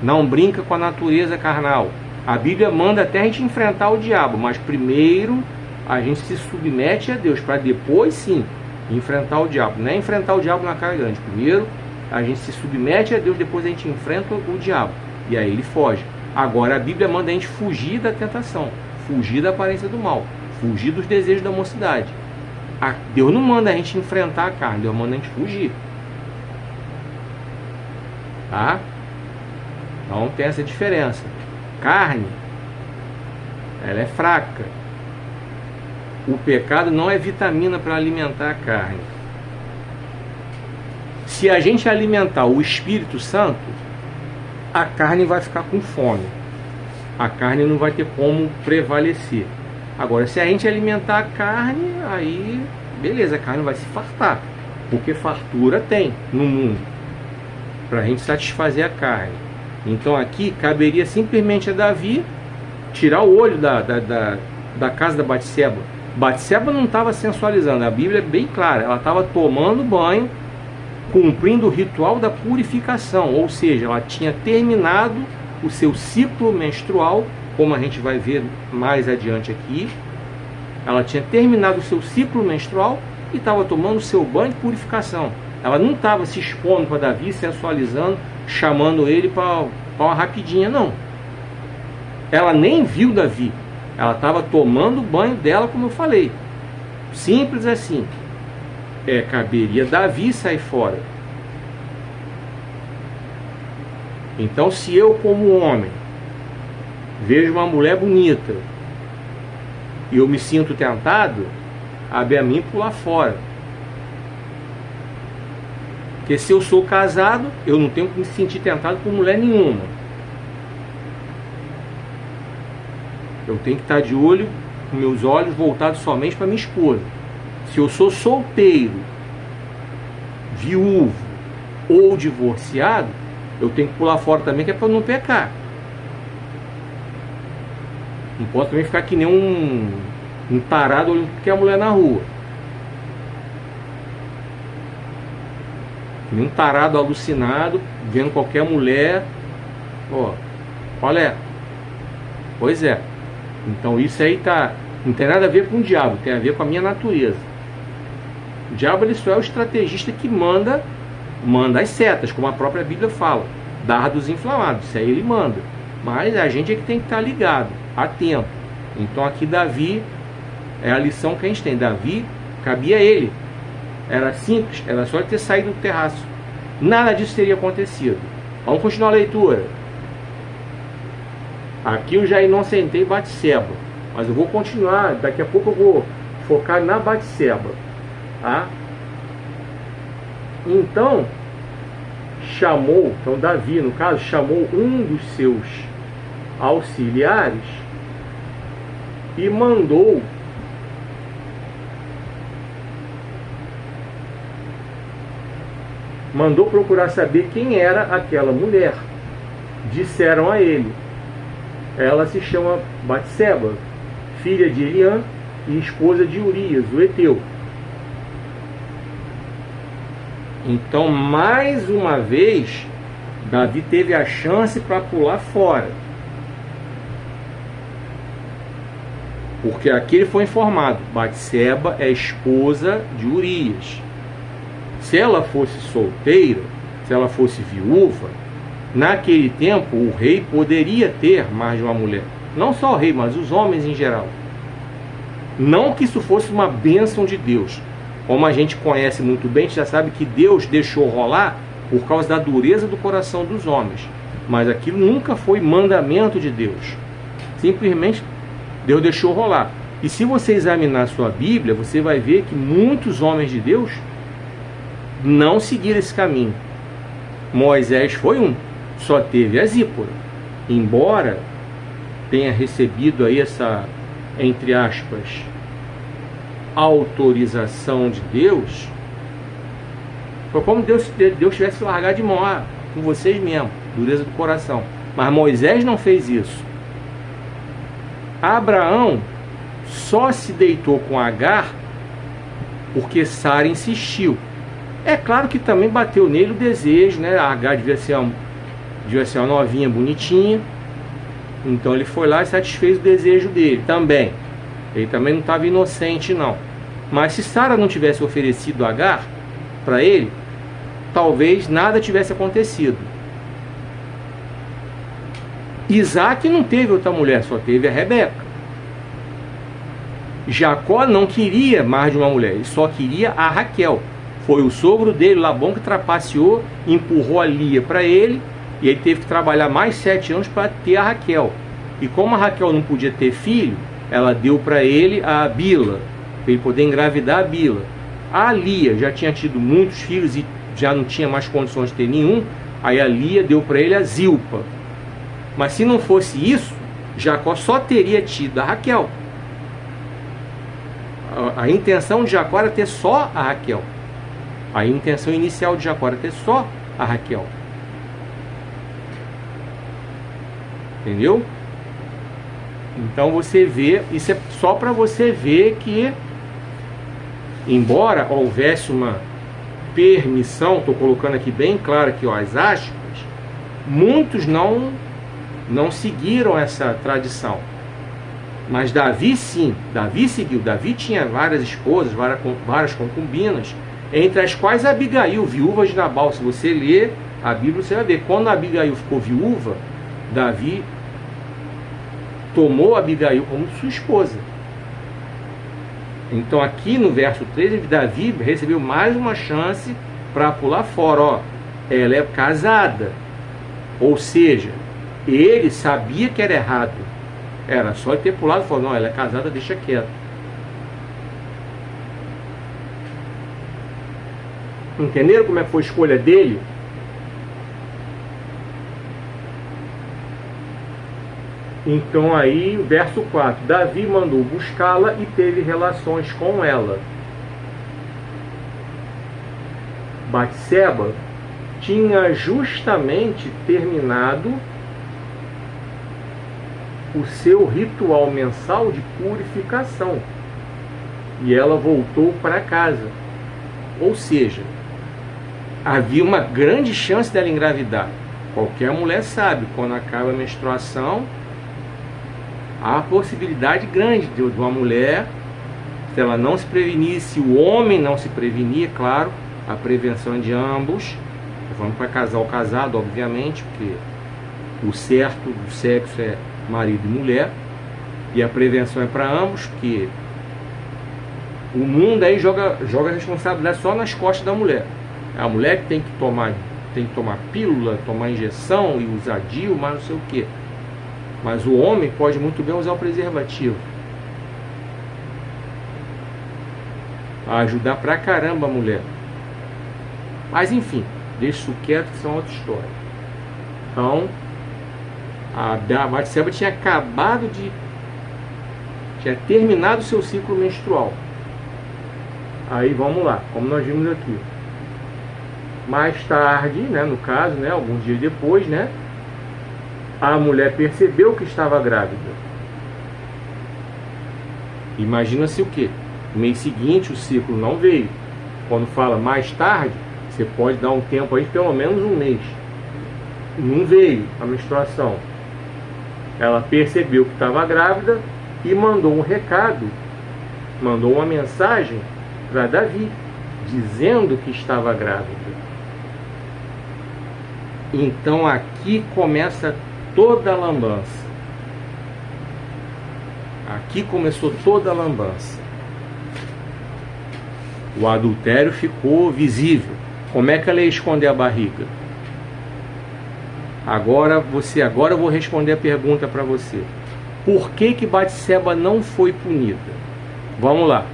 [SPEAKER 1] Não brinca com a natureza carnal. A Bíblia manda até a gente enfrentar o diabo, mas primeiro a gente se submete a Deus, para depois sim enfrentar o diabo. Não é enfrentar o diabo na cara grande. Primeiro a gente se submete a Deus, depois a gente enfrenta o diabo. E aí ele foge. Agora a Bíblia manda a gente fugir da tentação, fugir da aparência do mal, fugir dos desejos da mocidade. Deus não manda a gente enfrentar a carne, Deus manda a gente fugir. Tá? Então tem essa diferença. Carne, ela é fraca. O pecado não é vitamina para alimentar a carne. Se a gente alimentar o Espírito Santo, a carne vai ficar com fome. A carne não vai ter como prevalecer. Agora, se a gente alimentar a carne, aí, beleza, a carne vai se fartar. Porque fartura tem no mundo, para a gente satisfazer a carne. Então aqui caberia simplesmente a Davi tirar o olho da casa da Batseba. Batseba não estava sensualizando, a Bíblia é bem clara, ela estava tomando banho, cumprindo o ritual da purificação, ou seja, ela tinha terminado o seu ciclo menstrual, como a gente vai ver mais adiante aqui. Ela tinha terminado o seu ciclo menstrual e estava tomando o seu banho de purificação. Ela não estava se expondo para Davi, sensualizando, chamando ele para uma rapidinha, não. Ela nem viu Davi. Ela estava tomando o banho dela, como eu falei. Simples assim. Caberia Davi sair fora. Então, se eu, como homem, vejo uma mulher bonita e eu me sinto tentado, cabe a mim pular fora. Porque se eu sou casado, eu não tenho que me sentir tentado por mulher nenhuma. Eu tenho que estar de olho, com meus olhos voltados somente para minha esposa. Se eu sou solteiro, viúvo ou divorciado, eu tenho que pular fora também, que é para não pecar. Não posso também ficar que nem um tarado olhando porque a mulher na rua. Que nem um tarado alucinado, vendo qualquer mulher. Qual é? Pois é. Então isso aí não tem nada a ver com o diabo, tem a ver com a minha natureza. O diabo, ele só é o estrategista que manda as setas, como a própria Bíblia fala, dardos inflamados, isso aí ele manda. Mas a gente é que tem que estar ligado, atento. Então aqui Davi, é a lição que a gente tem. Davi, cabia a ele. Era simples, era só ele ter saído do terraço. Nada disso teria acontecido. Vamos continuar a leitura. Aqui eu já inocentei Batseba, mas eu vou continuar, daqui a pouco eu vou focar na Batseba. Tá? Então Davi, no caso, chamou um dos seus auxiliares e mandou procurar saber quem era aquela mulher. Disseram a ele: ela se chama Batseba, filha de Eliã e esposa de Urias, o Heteu. Então, mais uma vez, Davi teve a chance para pular fora. Porque aqui ele foi informado: Batseba é esposa de Urias. Se ela fosse solteira, se ela fosse viúva, naquele tempo o rei poderia ter mais de uma mulher. Não só o rei, mas os homens em geral. Não que isso fosse uma bênção de Deus. Como a gente conhece muito bem, a gente já sabe que Deus deixou rolar por causa da dureza do coração dos homens. Mas aquilo nunca foi mandamento de Deus. Simplesmente Deus deixou rolar. E se você examinar a sua Bíblia, você vai ver que muitos homens de Deus não seguiram esse caminho. Moisés foi um, só teve a Zípora. Embora tenha recebido aí essa, entre aspas, autorização de Deus, foi como Deus tivesse largado de mão, com vocês mesmo, dureza do coração. Mas Moisés não fez isso. Abraão só se deitou com Agar porque Sara insistiu. É claro que também bateu nele o desejo, né? A Agar devia ser uma novinha bonitinha. Então ele foi lá e satisfez o desejo dele também. Ele também não estava inocente, não. Mas se Sara não tivesse oferecido Agar para ele, talvez nada tivesse acontecido. Isaac não teve outra mulher, só teve a Rebeca. Jacó não queria mais de uma mulher, ele só queria a Raquel. Foi o sogro dele, Labão, que trapaceou, empurrou a Lia para ele, e ele teve que trabalhar mais 7 anos para ter a Raquel. E como a Raquel não podia ter filho, ela deu para ele a Bila, para ele poder engravidar a Bila. A Lia já tinha tido muitos filhos e já não tinha mais condições de ter nenhum, Aí a Lia deu para ele a Zilpa. Mas se não fosse isso, Jacó só teria tido a Raquel. A intenção de Jacó era ter só a Raquel. A intenção inicial de Jacó era ter só a Raquel. Entendeu? Então você vê, isso é só para você ver que, embora houvesse uma permissão, estou colocando aqui bem claro aqui, ó, as aspas, muitos não seguiram essa tradição. Mas Davi sim, Davi seguiu. Davi tinha várias esposas, várias concubinas, entre as quais Abigail, viúva de Nabal. Se você ler a Bíblia, você vai ver. Quando Abigail ficou viúva, Davi tomou Abigail como sua esposa. Então aqui no verso 13, Davi recebeu mais uma chance para pular fora. Ó, ela é casada. Ou seja, ele sabia que era errado. Era só ele ter pulado e falar, não, ela é casada, deixa quieto. Entenderam como é que foi a escolha dele? Então aí, verso 4, Davi mandou buscá-la e teve relações com ela. Batseba tinha justamente terminado o seu ritual mensal de purificação e ela voltou para casa. Ou seja, havia uma grande chance dela engravidar. Qualquer mulher sabe, quando acaba a menstruação, há a possibilidade grande de uma mulher, se ela não se prevenir, se o homem não se prevenir, claro, a prevenção é de ambos. Vamos para casal casado, obviamente, porque o certo do sexo é marido e mulher, e a prevenção é para ambos, porque o mundo aí joga a responsabilidade só nas costas da mulher. É a mulher que tem que tomar pílula, tomar injeção e usar DIU, mas não sei o que. Mas o homem pode muito bem usar o preservativo. A ajudar pra caramba a mulher. Mas enfim, deixa isso quieto, que são outra história. Então, a Batseba tinha terminado o seu ciclo menstrual. Aí vamos lá, como nós vimos aqui. Mais tarde, né, no caso, né, alguns dias depois, né, a mulher percebeu que estava grávida. Imagina-se o quê? No mês seguinte o ciclo não veio. Quando fala mais tarde, você pode dar um tempo aí, pelo menos um mês. Não veio a menstruação. Ela percebeu que estava grávida e mandou um recado, mandou uma mensagem para Davi, dizendo que estava grávida. Então aqui começa toda a lambança. Aqui começou toda a lambança. O adultério ficou visível. Como é que ela ia esconder a barriga? Agora eu vou responder a pergunta para você. Por que Batseba não foi punida? Vamos lá.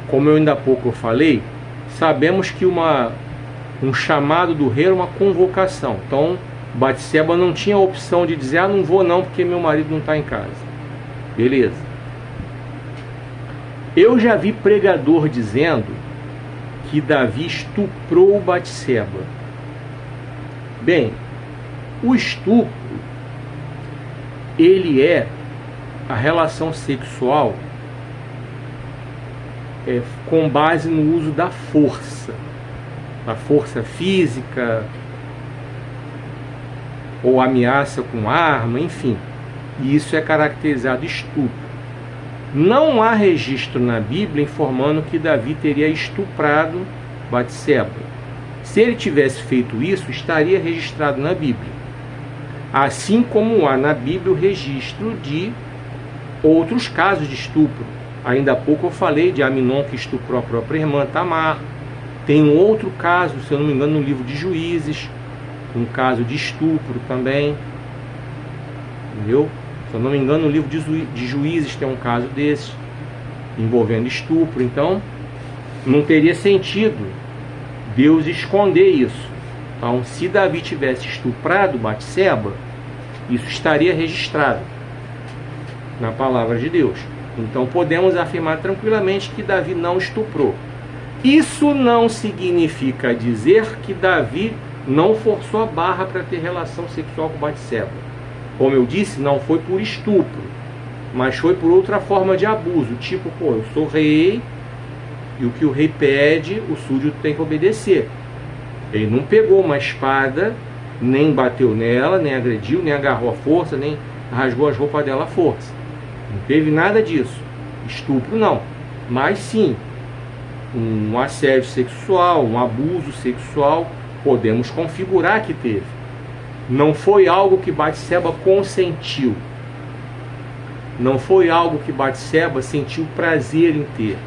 [SPEAKER 1] Como eu ainda há pouco falei, sabemos que um chamado do rei era uma convocação. Então, Batseba não tinha a opção de dizer, não vou não, porque meu marido não está em casa. Beleza. Eu já vi pregador dizendo que Davi estuprou Batseba. Bem, o estupro, ele é a relação sexual com base no uso da força física, ou ameaça com arma, enfim. E isso é caracterizado estupro. Não há registro na Bíblia informando que Davi teria estuprado Batseba. Se ele tivesse feito isso, estaria registrado na Bíblia. Assim como há na Bíblia o registro de outros casos de estupro. Ainda há pouco eu falei de Aminon que estuprou a própria irmã Tamar. Tem um outro caso, se eu não me engano, no livro de Juízes, um caso de estupro também. Entendeu? Se eu não me engano, no livro de Juízes tem um caso desse, envolvendo estupro. Então, não teria sentido Deus esconder isso. Então, se Davi tivesse estuprado Batseba, isso estaria registrado na palavra de Deus. Então podemos afirmar tranquilamente que Davi não estuprou. Isso não significa dizer que Davi não forçou a barra para ter relação sexual com Batseba. Como eu disse, não foi por estupro, mas foi por outra forma de abuso. Tipo, pô, eu sou rei e o que o rei pede, o súdito tem que obedecer. Ele não pegou uma espada, nem bateu nela, nem agrediu, nem agarrou a força, nem rasgou as roupas dela à força. Não teve nada disso. Estupro não. Mas sim, um assédio sexual, um abuso sexual, podemos configurar que teve. Não foi algo que Batseba consentiu. Não foi algo que Batseba sentiu prazer em ter.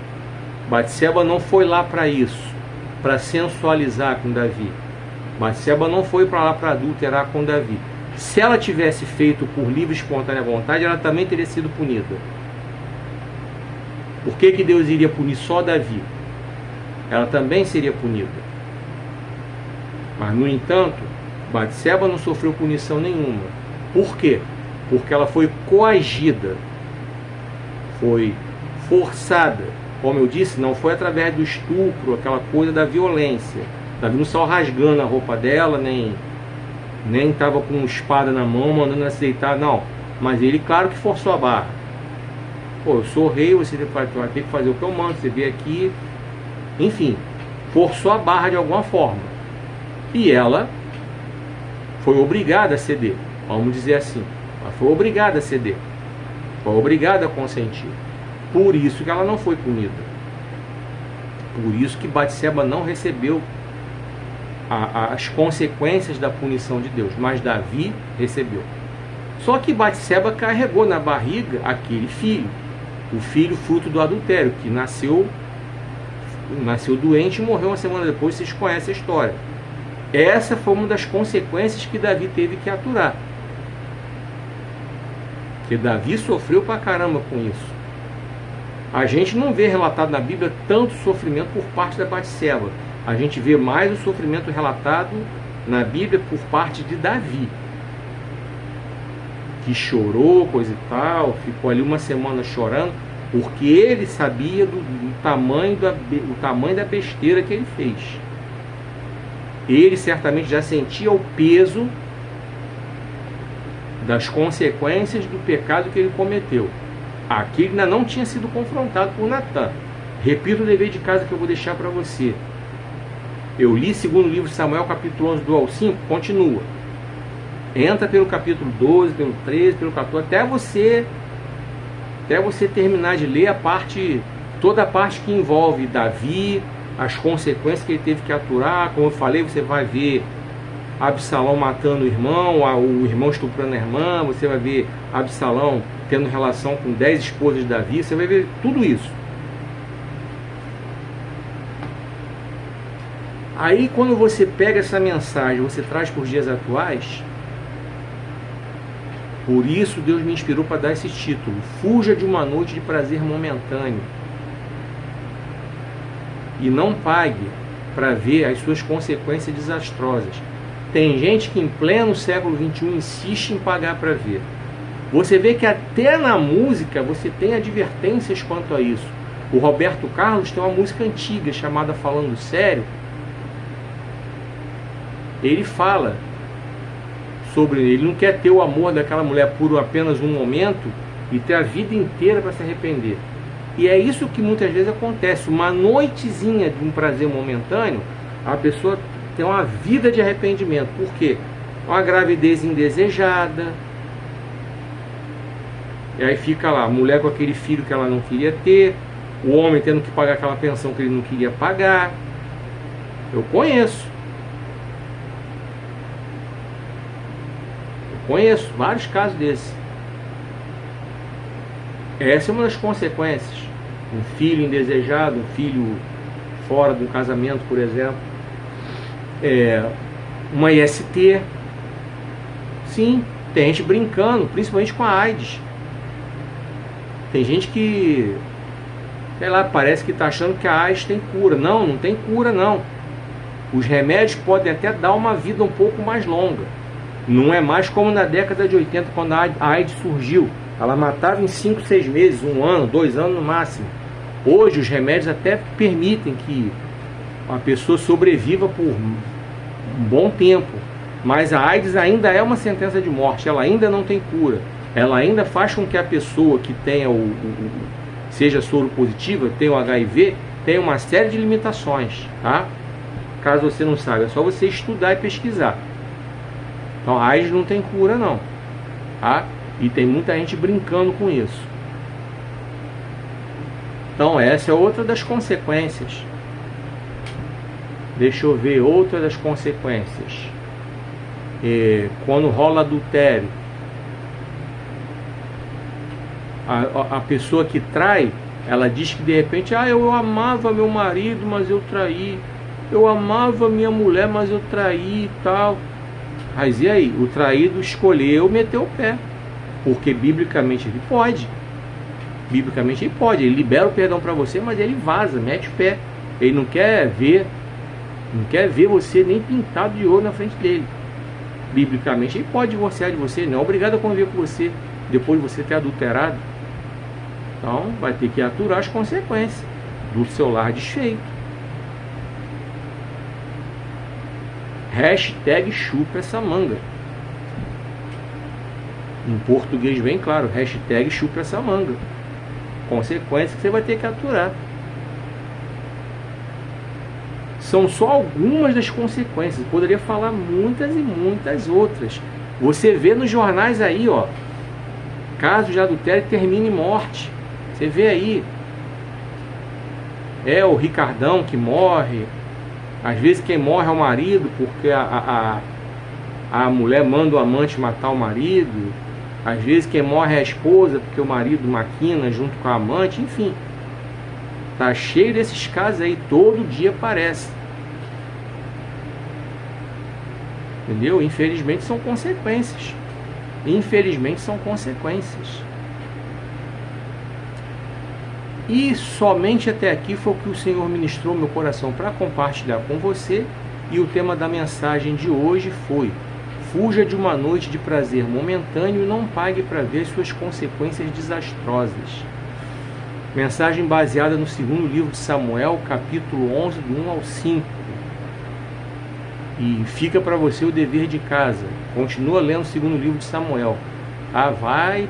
[SPEAKER 1] Batseba não foi lá para isso, para sensualizar com Davi. Batseba não foi para lá para adulterar com Davi. Se ela tivesse feito por livre e espontânea vontade, ela também teria sido punida. Por que Deus iria punir só Davi? Ela também seria punida. Mas, no entanto, Batseba não sofreu punição nenhuma. Por quê? Porque ela foi coagida, foi forçada. Como eu disse, não foi através do estupro, aquela coisa da violência. Davi não só rasgando a roupa dela, nem estava com uma espada na mão, mandando ela se deitar, não. Mas ele, claro que forçou a barra. Pô, eu sou rei, você vai ter que fazer o que eu mando, você vê aqui. Enfim, forçou a barra de alguma forma. E ela foi obrigada a ceder, vamos dizer assim. Ela foi obrigada a ceder, foi obrigada a consentir. Por isso que ela não foi punida. Por isso que Batseba não recebeu as consequências da punição de Deus, mas Davi recebeu. Só que Batseba carregou na barriga aquele filho, o filho fruto do adultério, que nasceu doente e morreu uma semana depois. Vocês conhecem a história. Essa foi uma das consequências que Davi teve que aturar. Porque Davi sofreu pra caramba com isso. A gente não vê relatado na Bíblia tanto sofrimento por parte da Batseba. A gente vê mais o sofrimento relatado na Bíblia por parte de Davi, que chorou, coisa e tal, ficou ali uma semana chorando, porque ele sabia do tamanho da besteira que ele fez. Ele certamente já sentia o peso das consequências do pecado que ele cometeu. Aqui ele ainda não tinha sido confrontado por Natan. Repito o dever de casa que eu vou deixar para você. Eu li segundo livro de Samuel, capítulo 11, do ao 5, continua. Entra pelo capítulo 12, pelo 13, pelo 14, até você terminar de ler toda a parte que envolve Davi, as consequências que ele teve que aturar. Como eu falei, você vai ver Absalão matando o irmão estuprando a irmã, você vai ver Absalão tendo relação com 10 esposas de Davi, você vai ver tudo isso. Aí quando você pega essa mensagem, você traz para os dias atuais, por isso Deus me inspirou para dar esse título: fuja de uma noite de prazer momentâneo e não pague para ver as suas consequências desastrosas. Tem gente que em pleno século XXI insiste em pagar para ver. Você vê que até na música você tem advertências quanto a isso. O Roberto Carlos tem uma música antiga chamada Falando Sério. Ele fala sobre ele não quer ter o amor daquela mulher por apenas um momento e ter a vida inteira para se arrepender. E é isso que muitas vezes acontece. Uma noitezinha de um prazer momentâneo, a pessoa tem uma vida de arrependimento. Por quê? Uma gravidez indesejada. E aí fica lá, a mulher com aquele filho que ela não queria ter, o homem tendo que pagar aquela pensão que ele não queria pagar. Eu conheço vários casos desses. Essa é uma das consequências. Um filho indesejado, um filho fora do casamento, por exemplo. Uma IST. Sim, tem gente brincando, principalmente com a AIDS. Tem gente que, sei lá, parece que está achando que a AIDS tem cura. Não tem cura não. Os remédios podem até dar uma vida um pouco mais longa. Não é mais como na década de 80, quando a AIDS surgiu. Ela matava em 5, 6 meses, 1 ano, 2 anos no máximo. Hoje os remédios até permitem que a pessoa sobreviva por um bom tempo. Mas a AIDS ainda é uma sentença de morte, ela ainda não tem cura. Ela ainda faz com que a pessoa que tenha seja soro positiva, tenha o HIV, tenha uma série de limitações, tá? Caso você não saiba, é só você estudar e pesquisar. Então a AIDS não tem cura não, tá? E tem muita gente brincando com isso. Então essa é outra das consequências. Deixa eu ver outra das consequências. Quando rola adultério, a pessoa que trai, ela diz que de repente, eu amava meu marido, mas eu traí. Eu amava minha mulher, mas eu traí e tal. Mas e aí? O traído escolheu meter o pé. Porque biblicamente ele pode. Biblicamente ele pode. Ele libera o perdão para você, mas ele vaza, mete o pé. Ele não quer ver você nem pintado de ouro na frente dele. Biblicamente ele pode divorciar de você. Não é obrigado a conviver com você depois de você ter adulterado. Então vai ter que aturar as consequências do seu lar desfeito. Hashtag chupa essa manga. Em português bem claro, hashtag chupa essa manga. Consequências que você vai ter que aturar. São só algumas das consequências. Eu poderia falar muitas e muitas outras. Você vê nos jornais aí, ó, caso de adultério termina em morte. Você vê aí. É o Ricardão que morre. Às vezes quem morre é o marido, porque a mulher manda o amante matar o marido. Às vezes quem morre é a esposa, porque o marido maquina junto com a amante. Enfim, tá cheio desses casos aí, todo dia aparece. Entendeu? Infelizmente são consequências. Infelizmente são consequências. E somente até aqui foi o que o Senhor ministrou no meu coração para compartilhar com você. E o tema da mensagem de hoje foi: fuja de uma noite de prazer momentâneo e não pague para ver suas consequências desastrosas. Mensagem baseada no segundo livro de Samuel, capítulo 11, do 1 ao 5. E fica para você o dever de casa. Continua lendo o segundo livro de Samuel. Vai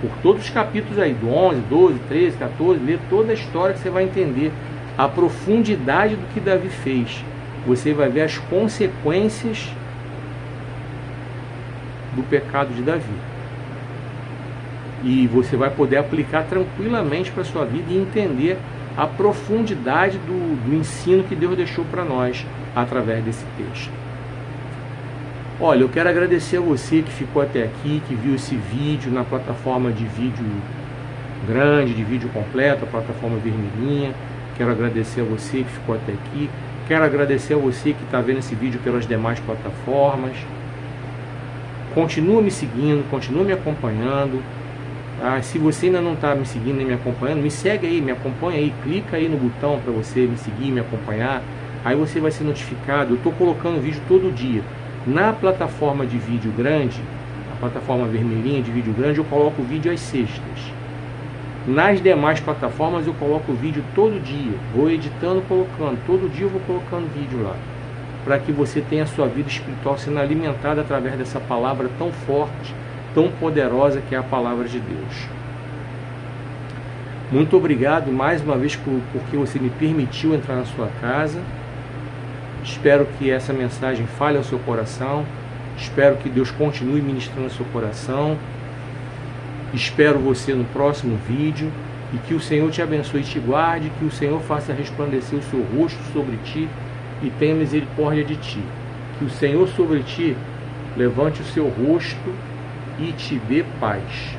[SPEAKER 1] por todos os capítulos aí, do 11, 12, 13, 14, lê toda a história que você vai entender a profundidade do que Davi fez. Você vai ver as consequências do pecado de Davi. E você vai poder aplicar tranquilamente para a sua vida e entender a profundidade do ensino que Deus deixou para nós através desse texto. Olha, eu quero agradecer a você que ficou até aqui, que viu esse vídeo na plataforma de vídeo grande, de vídeo completo, a plataforma vermelhinha. Quero agradecer a você que ficou até aqui. Quero agradecer a você que está vendo esse vídeo pelas demais plataformas. Continua me seguindo, continua me acompanhando. Se você ainda não está me seguindo nem me acompanhando, me segue aí, me acompanha aí, clica aí no botão para você me seguir, me acompanhar. Aí você vai ser notificado. Eu estou colocando vídeo todo dia. Na plataforma de vídeo grande, a plataforma vermelhinha de vídeo grande, eu coloco o vídeo às sextas. Nas demais plataformas eu coloco o vídeo todo dia. Vou editando, colocando. Todo dia eu vou colocando vídeo lá. Para que você tenha a sua vida espiritual sendo alimentada através dessa palavra tão forte, tão poderosa que é a palavra de Deus. Muito obrigado mais uma vez porque você me permitiu entrar na sua casa. Espero que essa mensagem fale ao seu coração. Espero que Deus continue ministrando ao seu coração. Espero você no próximo vídeo. E que o Senhor te abençoe e te guarde. Que o Senhor faça resplandecer o seu rosto sobre ti e tenha misericórdia de ti. Que o Senhor sobre ti levante o seu rosto e te dê paz.